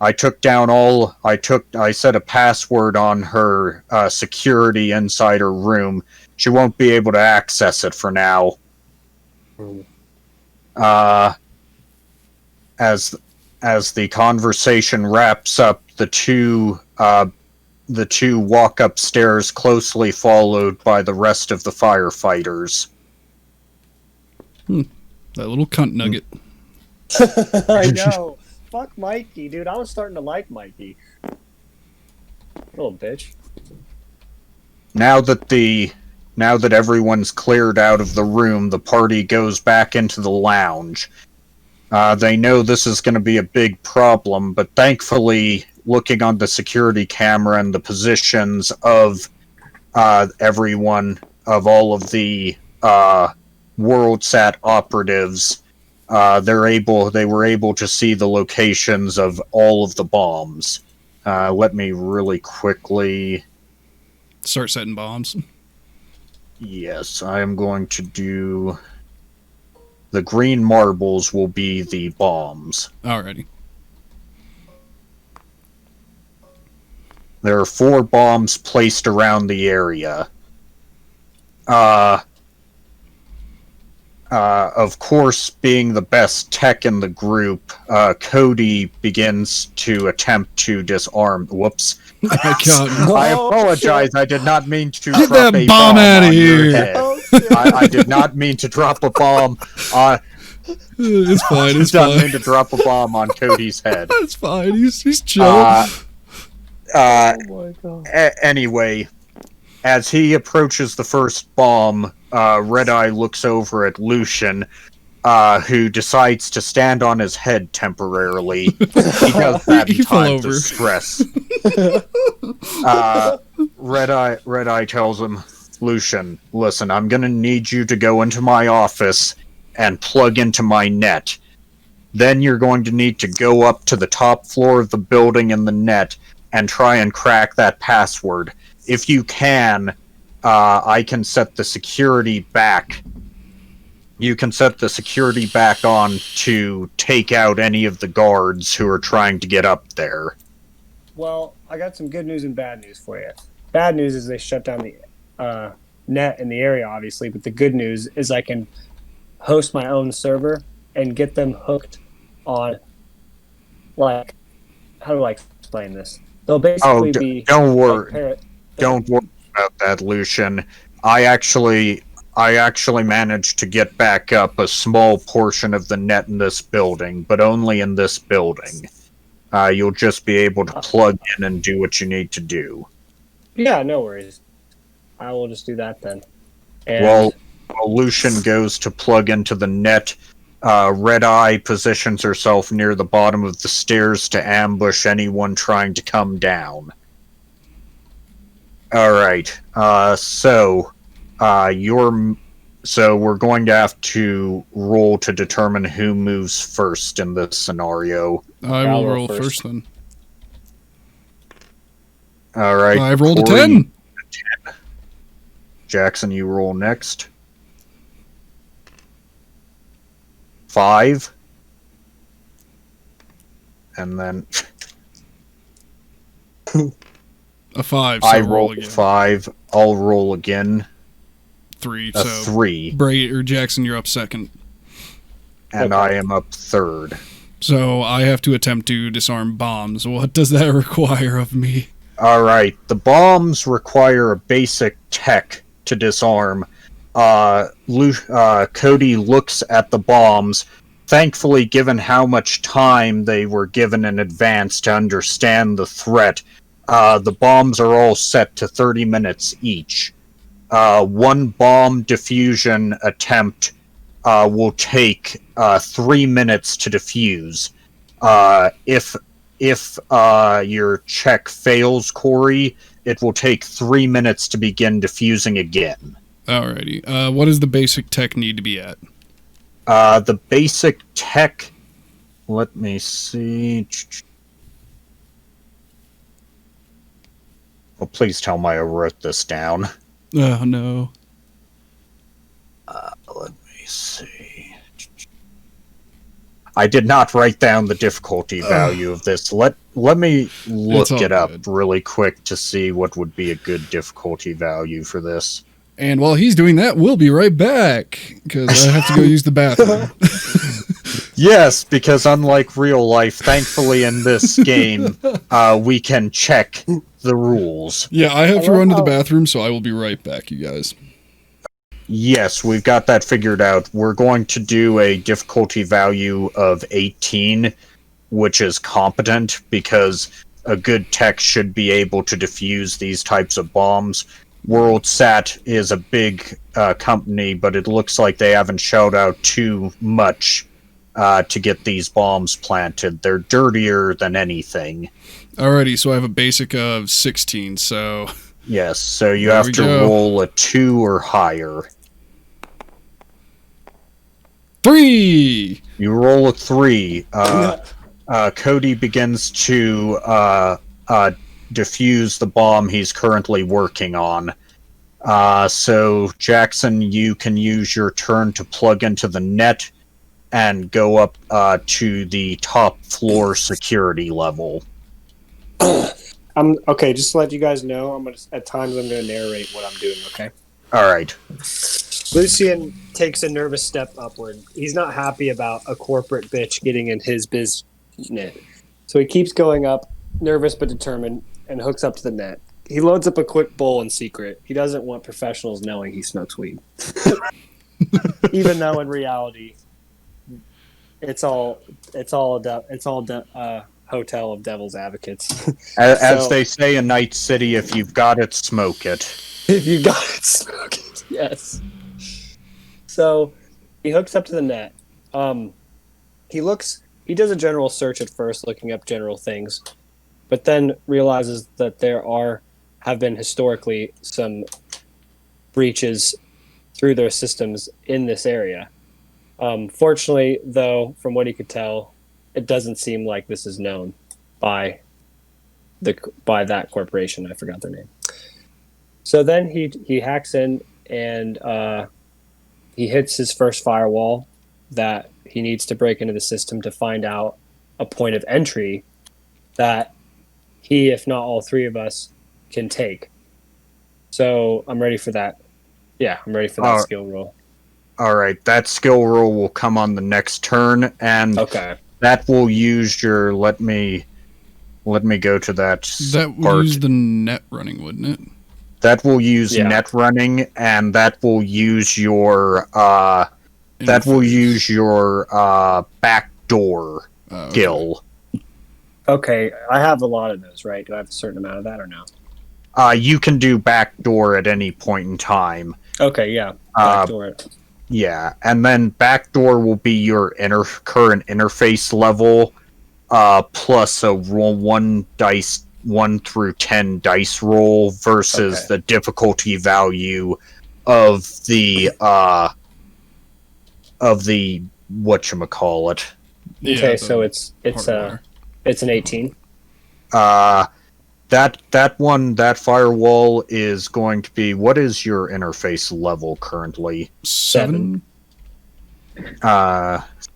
I set a password on her security inside her room. She won't be able to access it for now. As the conversation wraps up, the two walk upstairs, closely followed by the rest of the firefighters. That little cunt nugget. I know. Fuck Mikey, dude. I was starting to like Mikey. Little bitch. Now that everyone's cleared out of the room, the party goes back into the lounge. They know this is going to be a big problem, but thankfully, looking on the security camera and the positions of everyone, of all of the WorldSat operatives, they were able to see the locations of all of the bombs. Let me really quickly... Start setting bombs. Yes, I am going to do... The green marbles will be the bombs. Alrighty. There are 4 bombs placed around the area. Of course, being the best tech in the group, Cody begins to attempt to disarm... Whoops. Oh my god. I apologize, I did not mean to Get drop that a bomb bomb outta on your here. head. Oh, shit. I did not mean to drop a bomb. It's fine, it's Did not fine. mean to drop a bomb on Cody's head. It's fine, he's chill. Oh my god. Anyway, as he approaches the first bomb, Red Eye looks over at Lucian. who decides to stand on his head temporarily. He does that in He fell times of over. stress. Red Eye tells him, Lucian, listen, I'm gonna need you to go into my office and plug into my net. Then you're going to need to go up to the top floor of the building in the net and try and crack that password. If you can, I can set the security back. You can set the security back on to take out any of the guards who are trying to get up there. Well, I got some good news and bad news for you. Bad news is they shut down the net in the area, obviously, but the good news is I can host my own server and get them hooked on, like, how do I explain this? They'll basically be... Don't worry. Don't worry about that, Lucian. I actually managed to get back up a small portion of the net in this building, but only in this building. You'll just be able to plug in and do what you need to do. Yeah, no worries. I will just do that then. And While Lucian goes to plug into the net, Red Eye positions herself near the bottom of the stairs to ambush anyone trying to come down. Alright, so we're going to have to roll to determine who moves first in this scenario. I will roll first then. Alright. I've rolled a Corey, 10. Jackson, you roll next. 5. And then A 5, so I roll rolled again. 5. I'll roll again. 3, A so 3. Bray or Jackson, you're up second. And Okay. I am up third. So I have to attempt to disarm bombs. What does that require of me? Alright, the bombs require a basic tech to disarm. Cody looks at the bombs. Thankfully, given how much time they were given in advance to understand the threat, the bombs are all set to 30 minutes each. One bomb diffusion attempt will take 3 minutes to defuse. If your check fails, Corey, it will take 3 minutes to begin diffusing again. Alrighty. What does the basic tech need to be at? The basic tech... Let me see... Well, please tell me I wrote this down. Oh, no. Let me see... I did not write down the difficulty value of this. Let me look all it up good. really quick to see what would be a good difficulty value for this. And while he's doing that, we'll be right back, because I have to go use the bathroom. Yes, because unlike real life, thankfully in this game, we can check the rules. Yeah, I have to run to the bathroom, so I will be right back, you guys. Yes, we've got that figured out. We're going to do a difficulty value of 18, which is competent, because a good tech should be able to defuse these types of bombs. WorldSat is a big company, but it looks like they haven't shelled out too much to get these bombs planted. They're dirtier than anything. Alrighty, so I have a basic of 16, so... Yes, so you There have we to go. roll a 2 or higher. 3! You roll a 3. Cody begins to defuse the bomb he's currently working on. So, Jackson, you can use your turn to plug into the net and go up to the top floor security level. Okay, just to let you guys know, at times I'm gonna narrate what I'm doing, okay? Alright. Lucian takes a nervous step upward. He's not happy about a corporate bitch getting in his business. So he keeps going up, nervous but determined, and hooks up to the net. He loads up a quick bowl in secret. He doesn't want professionals knowing he smokes weed. Even though in reality, it's all hotel of devil's advocates. As So- they say in Night City, if you've got it, smoke it. If you got it, smoke it. Yes. So he hooks up to the net, He does a general search at first, looking up general things, but then realizes that have been historically some breaches through their systems in this area. Fortunately, though, from what he could tell, it doesn't seem like this is known by that corporation. I forgot their name. So then he hacks in and he hits his first firewall that he needs to break into the system to find out a point of entry that he, if not all three of us, can take. So I'm ready for that. Yeah, I'm ready for that skill roll. All right, that skill roll will come on the next turn, and that will use your. Let me go to that. That will use the net running, wouldn't it? That will use net running, and that will use your. That will use your backdoor skill. Okay, I have a lot of those, right? Do I have a certain amount of that or no? You can do backdoor at any point in time. Okay, yeah. Backdoor. Yeah, and then backdoor will be your current interface level, plus a roll 1 through 10 dice roll versus the difficulty value of the whatchamacallit. Okay, so it's an 18. That firewall is going to be, what is your interface level currently? 7.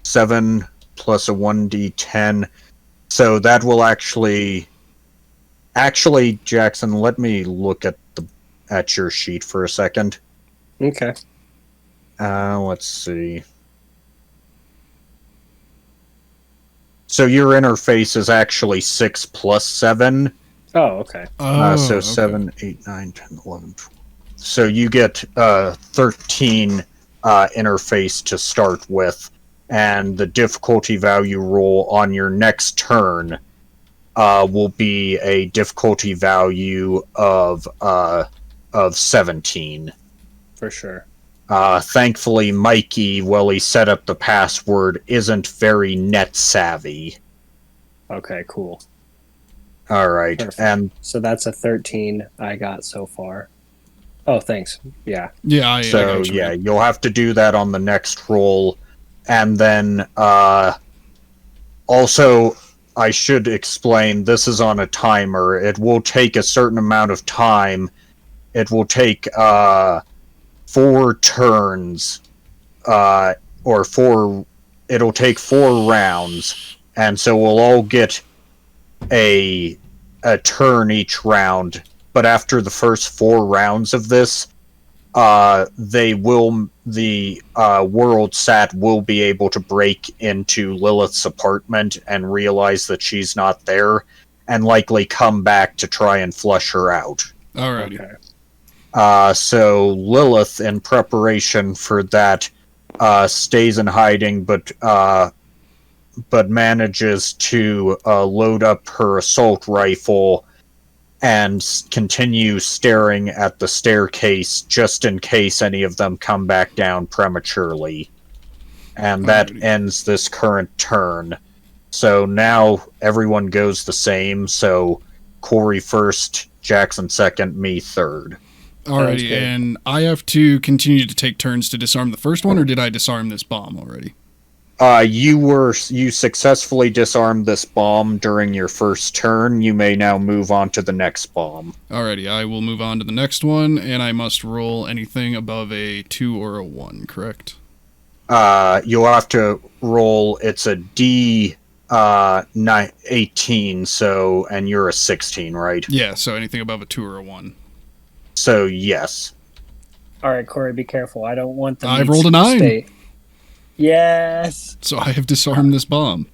7 plus a 1d10. So that will actually, Jackson, let me look at your sheet for a second. Okay. Let's see. So your interface is actually 6 plus 7. Oh, okay. So 7, 8, 9, 10, 11, 12. So you get 13 interface to start with, and the difficulty value roll on your next turn will be a difficulty value of 17. For sure. Thankfully, Mikey, while he set up the password, isn't very net savvy. Okay, cool. All right, Perfect. And so that's a 13 I got so far. Oh, thanks. Yeah. Yeah. I so yeah, you'll have to do that on the next roll, and then also I should explain this is on a timer. It will take a certain amount of time. It will take 4 turns, it'll take 4 rounds, and so we'll all get a turn each round. But after the first 4 rounds of this, the world sat will be able to break into Lilith's apartment and realize that she's not there, and likely come back to try and flush her out. Alrighty. Okay. So Lilith, in preparation for that, stays in hiding, but manages to load up her assault rifle and continue staring at the staircase just in case any of them come back down prematurely. And that ends this current turn. So now everyone goes the same, so Corey first, Jackson second, me third. Alrighty, and I have to continue to take turns to disarm the first one, or did I disarm this bomb already? You successfully disarmed this bomb during your first turn. You may now move on to the next bomb. Alrighty, I will move on to the next one, and I must roll anything above a 2 or a 1, correct? You'll have to roll, it's a D 18, so, and you're a 16, right? Yeah, so anything above a 2 or a 1. So, yes. Alright, Corey, be careful. I don't want the I rolled a 9. Yes! So I have disarmed this bomb.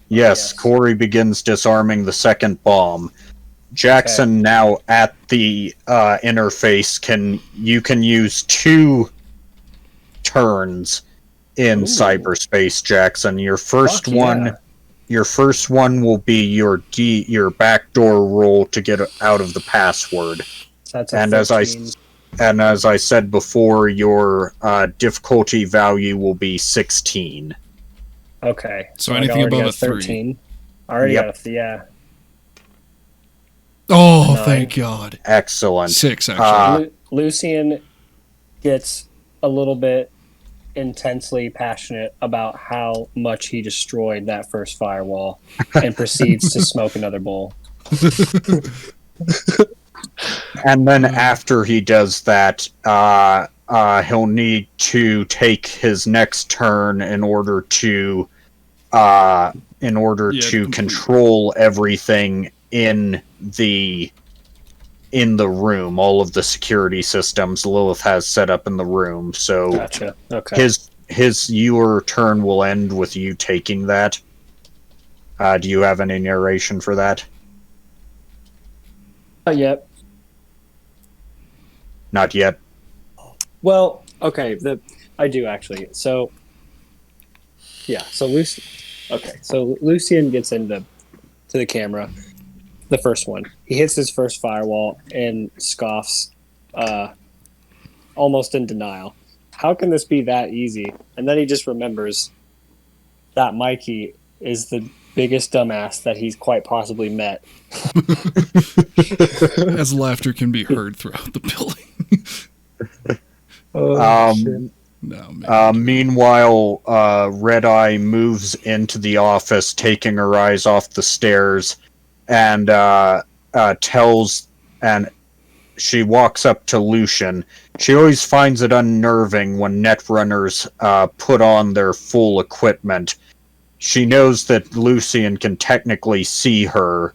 Yes, Corey begins disarming the second bomb. Jackson, now at the interface, you can use 2 turns in cyberspace, Jackson. Your first one will be your backdoor roll to get out of the password. So that's and 13. and as I said before, your difficulty value will be 16. Okay. So I anything already above got a 3. 13. I already Yep. got yeah. Oh, 9. thank God. Excellent. 6, actually. Lucian gets a little bit intensely passionate about how much he destroyed that first firewall and proceeds to smoke another bowl. And then after he does that, he'll need to take his next turn in order to control everything in the room, all of the security systems Lilith has set up in the room. So Gotcha. Okay. your turn will end with you taking that. Do you have any narration for that? Yep. Not yet. Well, okay. I do actually. So, yeah. So Lucian gets into the camera. The first one. He hits his first firewall and scoffs, almost in denial. How can this be that easy? And then he just remembers that Mikey is the biggest dumbass that he's quite possibly met. As laughter can be heard throughout the building. No, man. Meanwhile, Red Eye moves into the office, taking her eyes off the stairs, and she walks up to Lucian. She always finds it unnerving when netrunners put on their full equipment. She knows that Lucian can technically see her,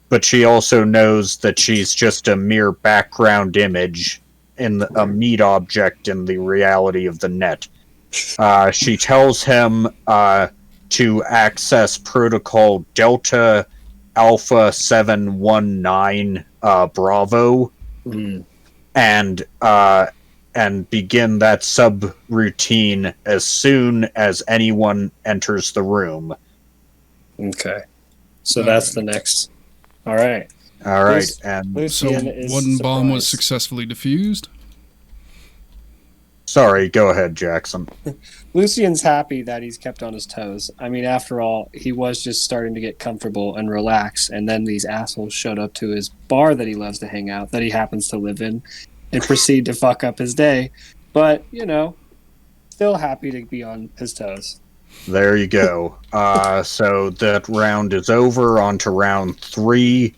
but she also knows that she's just a mere background image a meat object in the reality of the net. She tells him to access protocol Delta Alpha 719 Bravo and begin that subroutine as soon as anyone enters the room. Okay. So that's the next. All right. All right, and So one bomb was successfully defused? Sorry, go ahead, Jackson. Lucian's happy that he's kept on his toes. I mean, after all, he was just starting to get comfortable and relax, and then these assholes showed up to his bar that he loves to hang out, that he happens to live in, and proceed to fuck up his day. But, still happy to be on his toes. There you go. So that round is over. On to round 3.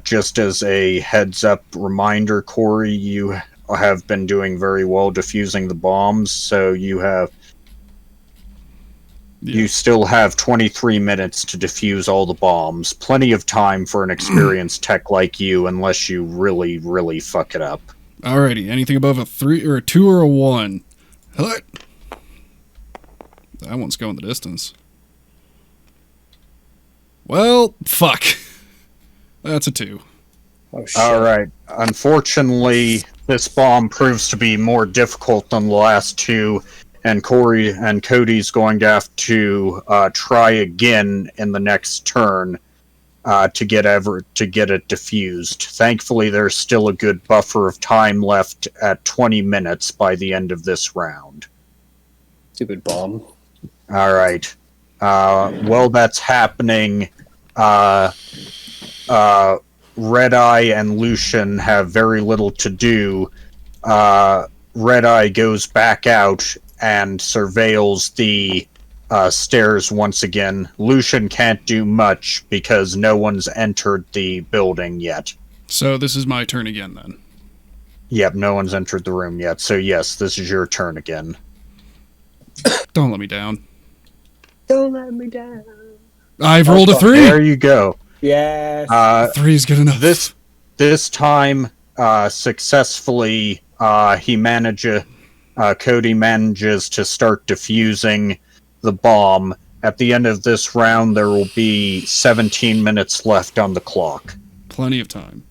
Just as a heads-up reminder, Corey, you have been doing very well defusing the bombs, so you still have 23 minutes to defuse all the bombs. Plenty of time for an experienced tech like you, unless you really, really fuck it up. Alrighty, anything above a 3 or a 2 or a 1? Hello? That one's going the distance. Well, fuck. That's a 2. Oh, shit. Alright. Unfortunately, this bomb proves to be more difficult than the last 2, and Cody's going to have to try again in the next turn to get it defused. Thankfully, there's still a good buffer of time left at 20 minutes by the end of this round. Stupid bomb. Alright. While that's happening, Red Eye and Lucian have very little to do. Red Eye goes back out and surveils the stairs once again. Lucian can't do much because no one's entered the building yet. So this is my turn again, then? Yep, no one's entered the room yet. So yes, this is your turn again. Don't let me down. Don't let me down. I've rolled a 3! There you go. Yes. 3 is good enough. This time, successfully, Cody manages to start defusing the bomb. At the end of this round, there will be 17 minutes left on the clock. Plenty of time.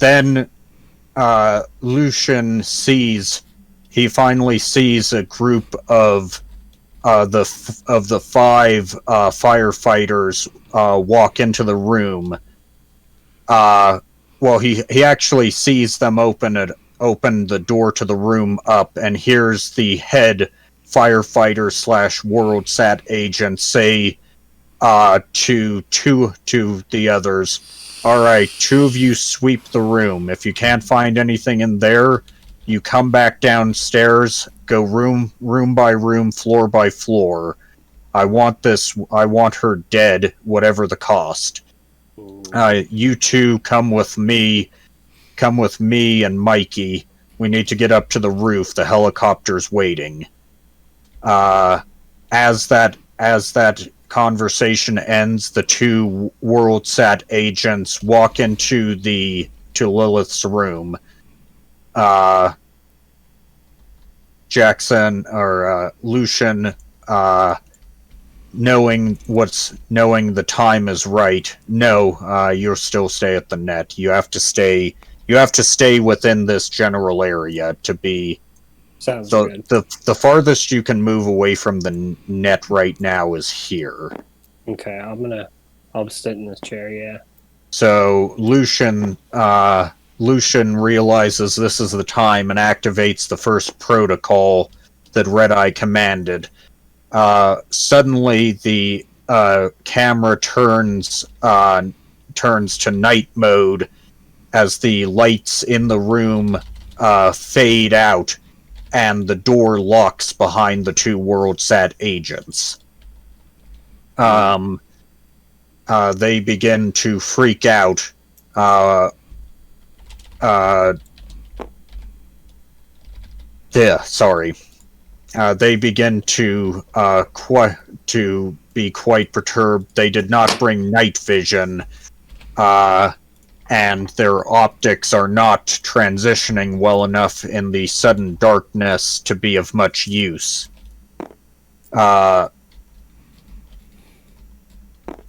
Then Lucian finally sees a group of the 5 firefighters walk into the room. well, he actually sees them open the door to the room up, and hears the head firefighter slash WorldSat agent say to the others, "All right, two of you sweep the room. If you can't find anything in there, you come back downstairs, go room by room, floor by floor. I want her dead, whatever the cost. You two come with me and Mikey. We need to get up to the roof. The helicopter's waiting." As that conversation ends, the two WorldSat agents walk into Lilith's room. Jackson or Lucian, knowing the time is right. No, you'll still stay at the net. You have to stay within this general area to be. Sounds good. The farthest you can move away from the net right now is here. Okay, I'll sit in this chair, yeah. So Lucian realizes this is the time and activates the first protocol that Red Eye commanded. Suddenly the camera turns to night mode as the lights in the room fade out, and the door locks behind the two WorldSat agents. They begin to freak out. They begin to be quite perturbed. They did not bring night vision, and their optics are not transitioning well enough in the sudden darkness to be of much use.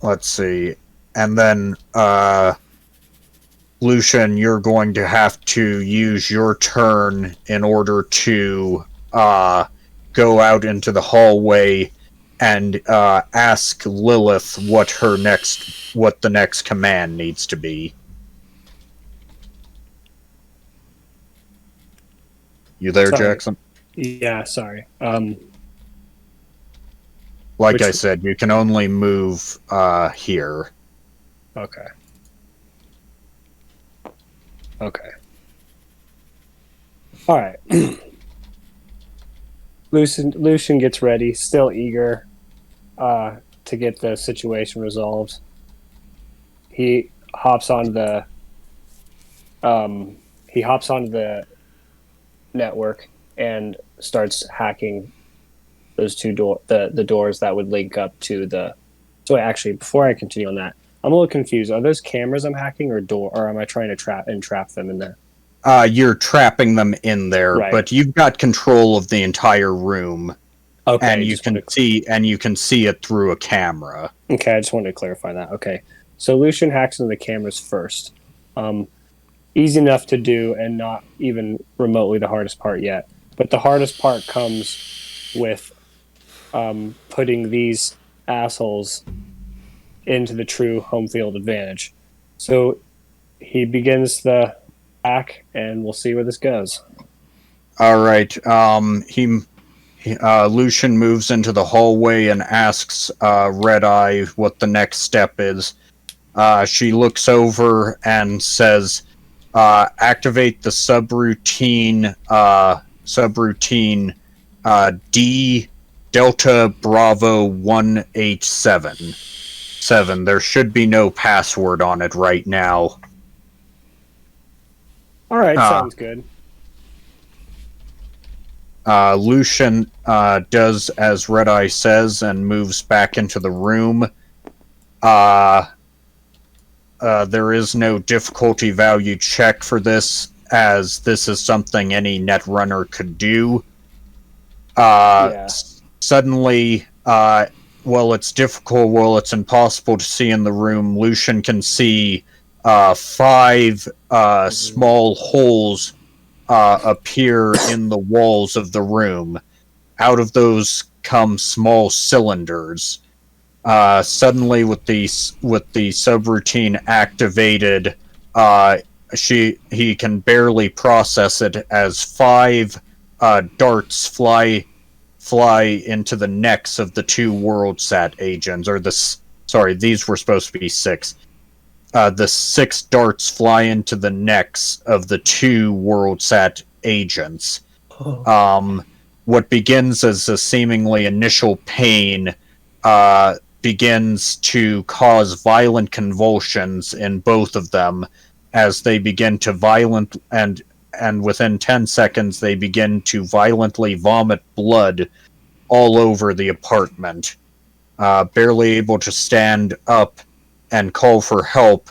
Let's see. And then, Lucian, you're going to have to use your turn in order to go out into the hallway and ask Lilith what the next command needs to be. You there, Sorry. Jackson? Yeah, sorry. Like I said, you can only move here. Okay. Okay. All right. Lucian gets ready, still eager to get the situation resolved. He hops onto the network and starts hacking those the doors that would link up to the. So actually, before I continue on that, I'm a little confused. Are those cameras I'm hacking, or am I trying to trap them in there? You're trapping them in there, Right. But you've got control of the entire room. Okay, and you can see it through a camera. Okay, I just wanted to clarify that. Okay, so Lucian hacks into the cameras first. Easy enough to do, and not even remotely the hardest part yet. But the hardest part comes with putting these assholes into the true home field advantage. So he begins the hack, and we'll see where this goes. All right. Lucian moves into the hallway and asks Red Eye what the next step is. She looks over and says, activate the subroutine D Delta Bravo 187. There should be no password on it right now. All right, sounds good. Lucian does as Red Eye says and moves back into the room. There is no difficulty value check for this, as this is something any netrunner could do. Suddenly, it's difficult, it's impossible to see in the room, Lucian can see 5 small holes appear in the walls of the room. Out of those come small cylinders. Suddenly, with the subroutine activated, he can barely process it as 5 darts fly into the necks of the 2 WorldSat agents, sorry, these were supposed to be 6. The 6 darts fly into the necks of the 2 WorldSat agents. What begins as a seemingly initial pain begins to cause violent convulsions in both of them as they begin to and within 10 seconds they begin to violently vomit blood all over the apartment. Barely able to stand up and call for help,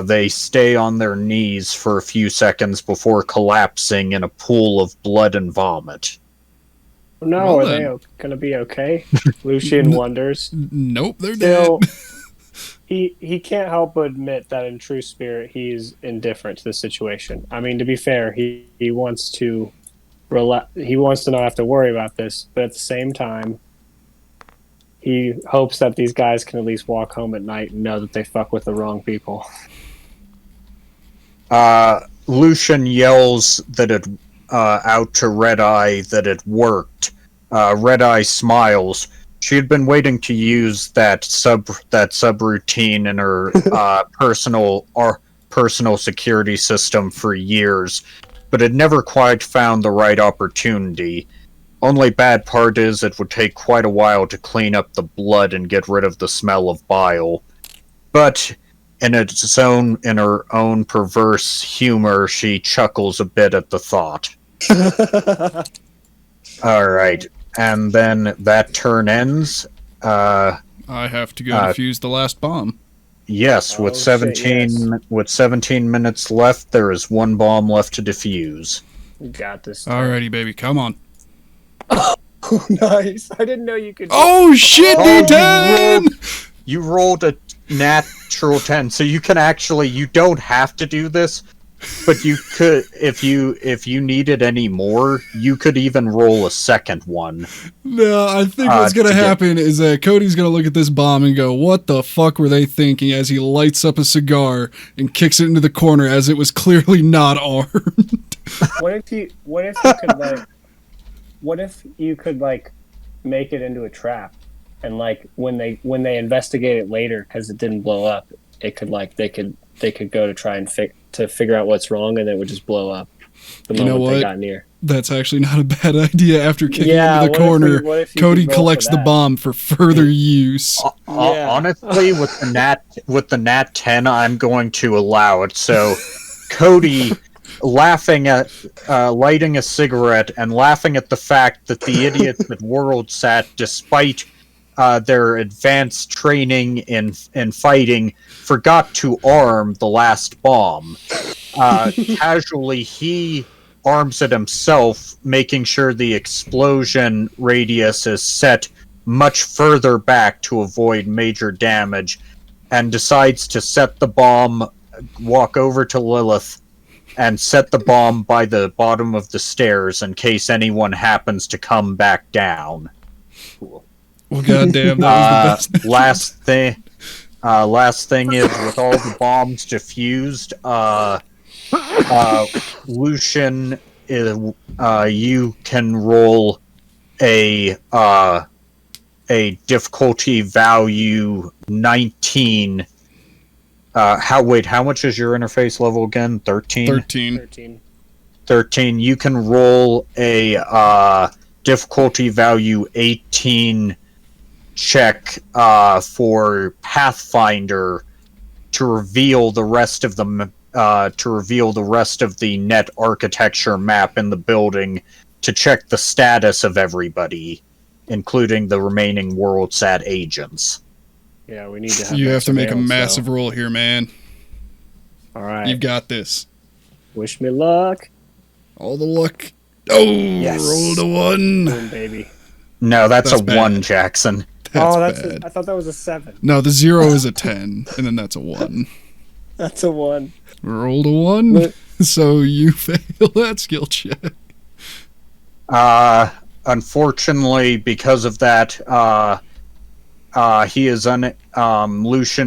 they stay on their knees for a few seconds before collapsing in a pool of blood and vomit. No, are they going to be okay? Lucian wonders. Nope, they're Still, dead. he can't help but admit that in true spirit he's indifferent to the situation. I mean, to be fair, he wants to he wants to not have to worry about this, but at the same time, he hopes that these guys can at least walk home at night and know that they fuck with the wrong people. Lucian yells that it out to Red-Eye that it worked. Red-Eye smiles. She had been waiting to use that subroutine in her personal security system for years, but had never quite found the right opportunity. Only bad part is it would take quite a while to clean up the blood and get rid of the smell of bile. But in her own perverse humor, she chuckles a bit at the thought. Alright, and then that turn ends. I have to go defuse the last bomb. Yes, with 17 minutes left, there is 1 bomb left to defuse. You got this. Alrighty, baby, come on. Oh, nice. I didn't know you could. Oh, shit, D10! You rolled a natural 10, so you don't have to do this, but you could, if you needed any more, you could even roll a second one. No, I think what's gonna happen is that Cody's gonna look at this bomb and go, what the fuck were they thinking, as he lights up a cigar and kicks it into the corner as it was clearly not armed. What if you could make it into a trap, and when they investigate it later because it didn't blow up, it could they could go to try and figure out what's wrong, and it would just blow up the moment they got near. That's actually not a bad idea. After kicking into the corner, Cody collects the bomb for further use. Honestly, with the nat 10, I'm going to allow it. So, Cody laughing at lighting a cigarette and laughing at the fact that the idiots at WorldSat, despite their advanced training in fighting, forgot to arm the last bomb. Casually, he arms it himself, making sure the explosion radius is set much further back to avoid major damage, and decides to set the bomb, walk over to Lilith, and set the bomb by the bottom of the stairs in case anyone happens to come back down. Well, goddamn, that was the best. Last thing is, with all the bombs diffused, Lucian, you can roll a difficulty value 19. How much is your interface level again? 13? 13. You can roll a difficulty value 18 check for Pathfinder to reveal the rest of the net architecture map in the building, to check the status of everybody, including the remaining WorldSat agents. Yeah, we need to have. You have to make a massive roll here, man. All right, you've got this. Wish me luck. All the luck. Oh, yes. Rolled a 1. Boom, baby. No, that's a bad. 1, Jackson. That's bad. I thought that was a 7. No, the 0 is a 10, and then that's a 1. That's a 1. Rolled a 1, so you fail that skill check. Unfortunately, because of that, Lucian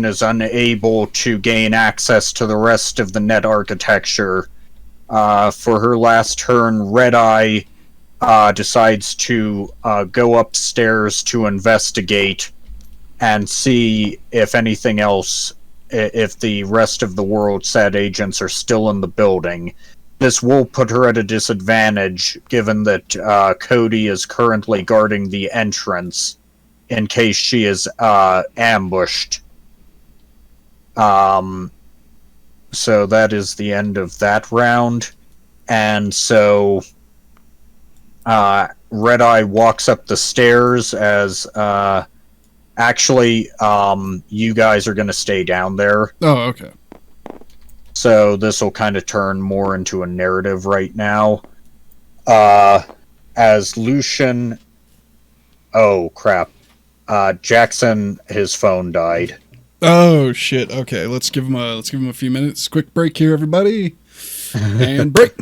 is unable to gain access to the rest of the net architecture. For her last turn, Red Eye decides to go upstairs to investigate and see if anything else, if the rest of the World Sat agents are still in the building. This will put her at a disadvantage, given that Cody is currently guarding the entrance in case she is ambushed. So that is the end of that round. And so Red Eye walks up the stairs as actually you guys are going to stay down there. Oh, okay. So this will kind of turn more into a narrative right now. As Lucian... Oh, crap. Jackson, his phone died. Oh shit. Okay, let's give him a few minutes. Quick break here, everybody. And break.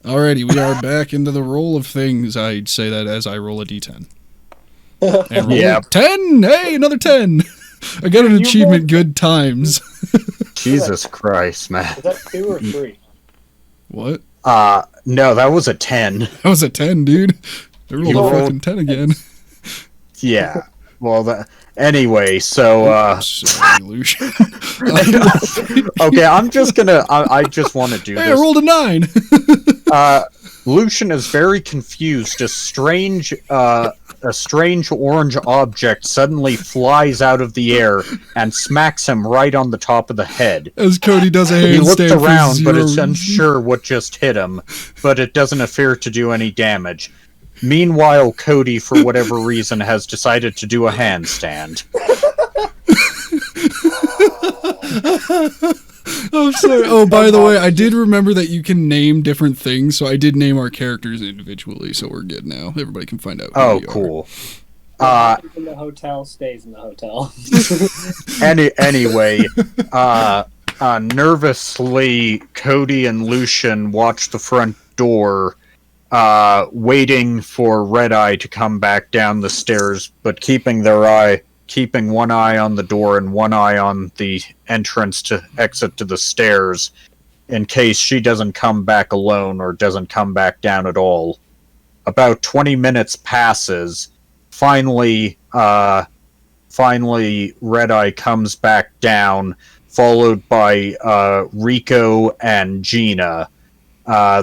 Alrighty, we are back into the roll of things. I'd say that as I roll a d10. And roll Yeah. 10! Hey, another 10! I got an achievement good times. Jesus Christ, man. Is that 2 or 3? What? No, that was a 10. That was a 10, dude. I rolled You a rolled- fucking 10 again. Yeah. Well, anyway, so, Sorry, Lucian. okay, I'm just gonna, I just want to do Hey, I this. rolled a 9! Lucian is very confused. A strange orange object suddenly flies out of the air and smacks him right on the top of the head. As Cody does a handstand. He looked for around, but zero is reason. unsure what just hit him, but it doesn't appear to do any damage. Meanwhile, Cody, for whatever reason, has decided to do a handstand. I'm sorry. Oh, by the way, I did remember that you can name different things, so I did name our characters individually, so we're good now. Everybody can find out. Oh, who we are. cool. In the hotel stays in the hotel. Anyway, nervously, Cody and Lucian watch the front door, waiting for Red Eye to come back down the stairs, but keeping one eye on the door and one eye on the entrance to exit to the stairs, in case she doesn't come back alone or doesn't come back down at all. About 20 minutes passes. Finally, Red Eye comes back down, followed by Rico and Gina.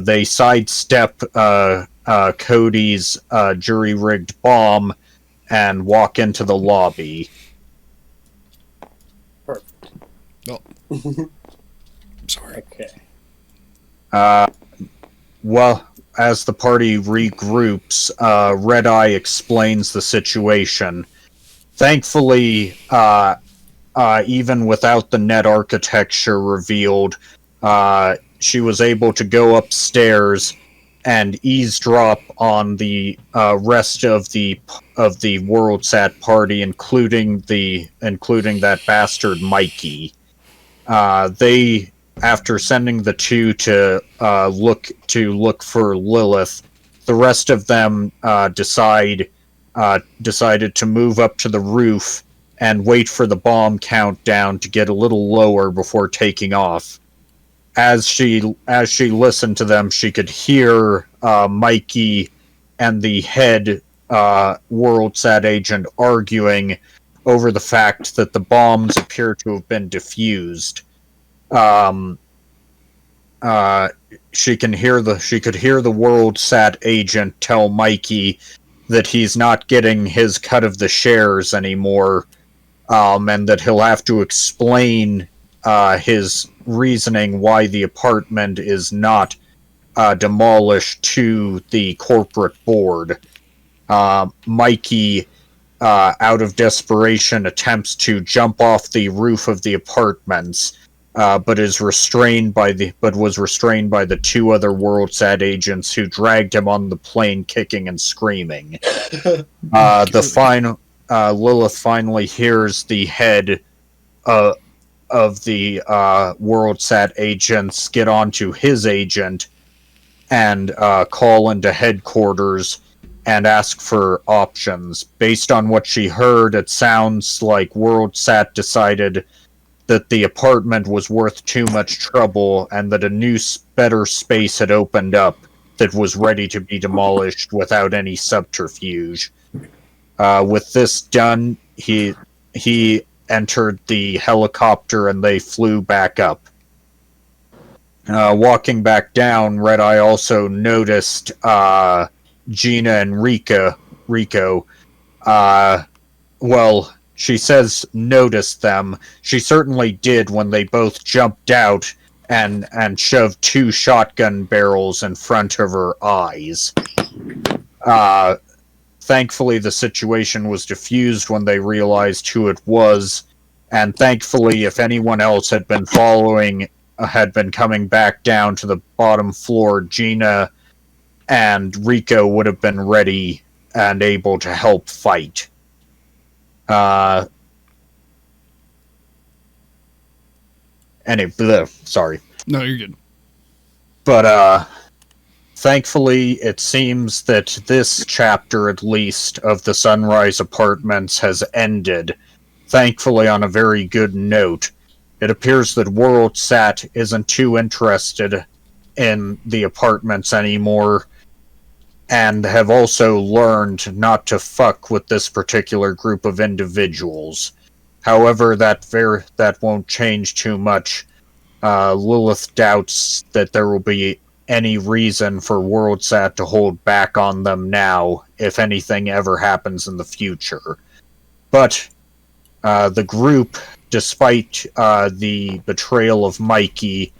They sidestep Cody's jury-rigged bomb and walk into the lobby. Perfect. Oh. I'm sorry. Okay. Well, as the party regroups, Red Eye explains the situation. Thankfully, even without the net architecture revealed, she was able to go upstairs and eavesdrop on the rest of the WorldSat party, including that bastard Mikey. They, after sending the two to look for Lilith, the rest of them decided to move up to the roof and wait for the bomb countdown to get a little lower before taking off. As she listened to them, she could hear Mikey and the head WorldSat agent arguing over the fact that the bombs appear to have been defused. She could hear the WorldSat agent tell Mikey that he's not getting his cut of the shares anymore, and that he'll have to explain his reasoning why the apartment is not demolished to the corporate board. Mikey, out of desperation, attempts to jump off the roof of the apartments, but was restrained by the two other WorldSat agents who dragged him on the plane, kicking and screaming. Lilith finally hears the head of the WorldSat agents get onto his agent and call into headquarters, and ask for options. Based on what she heard, it sounds like WorldSat decided that the apartment was worth too much trouble and that a new, better space had opened up that was ready to be demolished without any subterfuge. With this done, he entered the helicopter and they flew back up. Walking back down, Red Eye also noticed Gina and Rico. Well, she says noticed them. She certainly did when they both jumped out and shoved 2 shotgun barrels in front of her eyes. Thankfully, the situation was diffused when they realized who it was, and thankfully, if anyone else had been coming back down to the bottom floor, Gina and Rico would have been ready and able to help fight. Sorry. No, you're good. But, thankfully, it seems that this chapter, at least, of the Sunrise Apartments has ended, thankfully on a very good note. It appears that WorldSat isn't too interested in the apartments anymore, and have also learned not to fuck with this particular group of individuals. However, that won't change too much. Lilith doubts that there will be any reason for WorldSat to hold back on them now, if anything ever happens in the future. But the group, despite the betrayal of Mikey,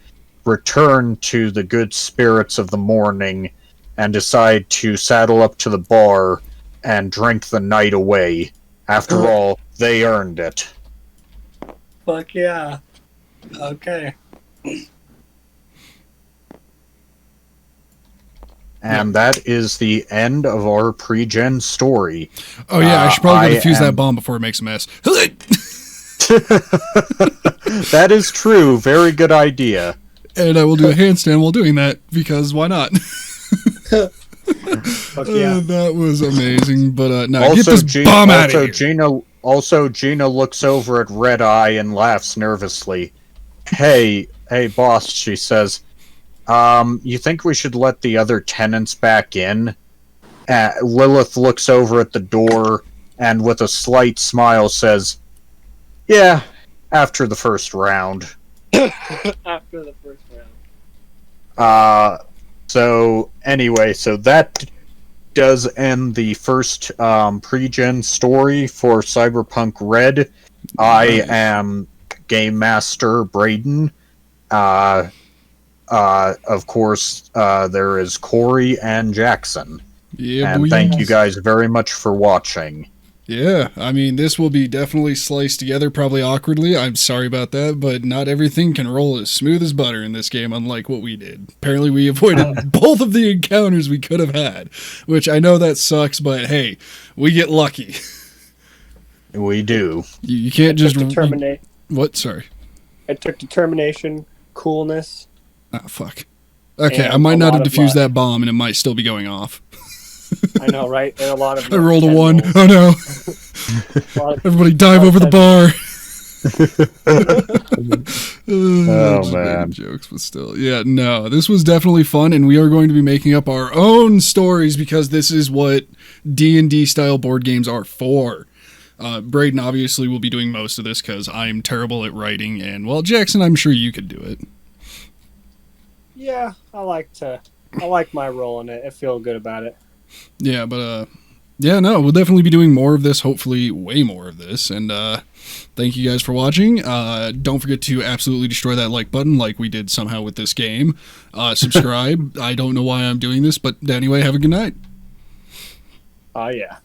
return to the good spirits of the morning and decide to saddle up to the bar and drink the night away. After all, they earned it. Fuck yeah. Okay. And that is the end of our pre-gen story. Oh yeah, I should probably defuse that bomb before it makes a mess. That is true. Very good idea. And I will do a handstand while doing that, because why not? Fuck yeah. That was amazing. But no, Also, get this bomb out of here. Gina looks over at Red Eye and laughs nervously. Hey, boss, she says. You think we should let the other tenants back in? Lilith looks over at the door and with a slight smile says, yeah, after the first round. After the first round. So that does end the first pre-gen story for Cyberpunk Red. I am Game Master Braden. Of course, there is Corey and Jackson. Yeah, and thank you guys very much for watching. Yeah, I mean, this will be definitely sliced together, probably awkwardly. I'm sorry about that, but not everything can roll as smooth as butter in this game, unlike what we did. Apparently, we avoided both of the encounters we could have had, which I know that sucks, but hey, we get lucky. We do. You can't just... Determinate. What? Sorry. It took determination, coolness. Oh, fuck. Okay, I might not have defused that bomb, and it might still be going off. I know, right? And a lot of... I rolled a 1. Oh, no. Everybody dive over the bar. Oh, man. Jokes, but still. Yeah, no, this was definitely fun, and we are going to be making up our own stories because this is what D&D style board games are for. Braden obviously will be doing most of this because I'm terrible at writing, and, well, Jackson, I'm sure you could do it. Yeah, I like my role in it. I feel good about it. Yeah, but yeah, no, we'll definitely be doing more of this, hopefully way more of this, and thank you guys for watching. Don't forget to absolutely destroy that like button like we did somehow with this game. Subscribe. I don't know why I'm doing this, but anyway, have a good night. Oh, yeah.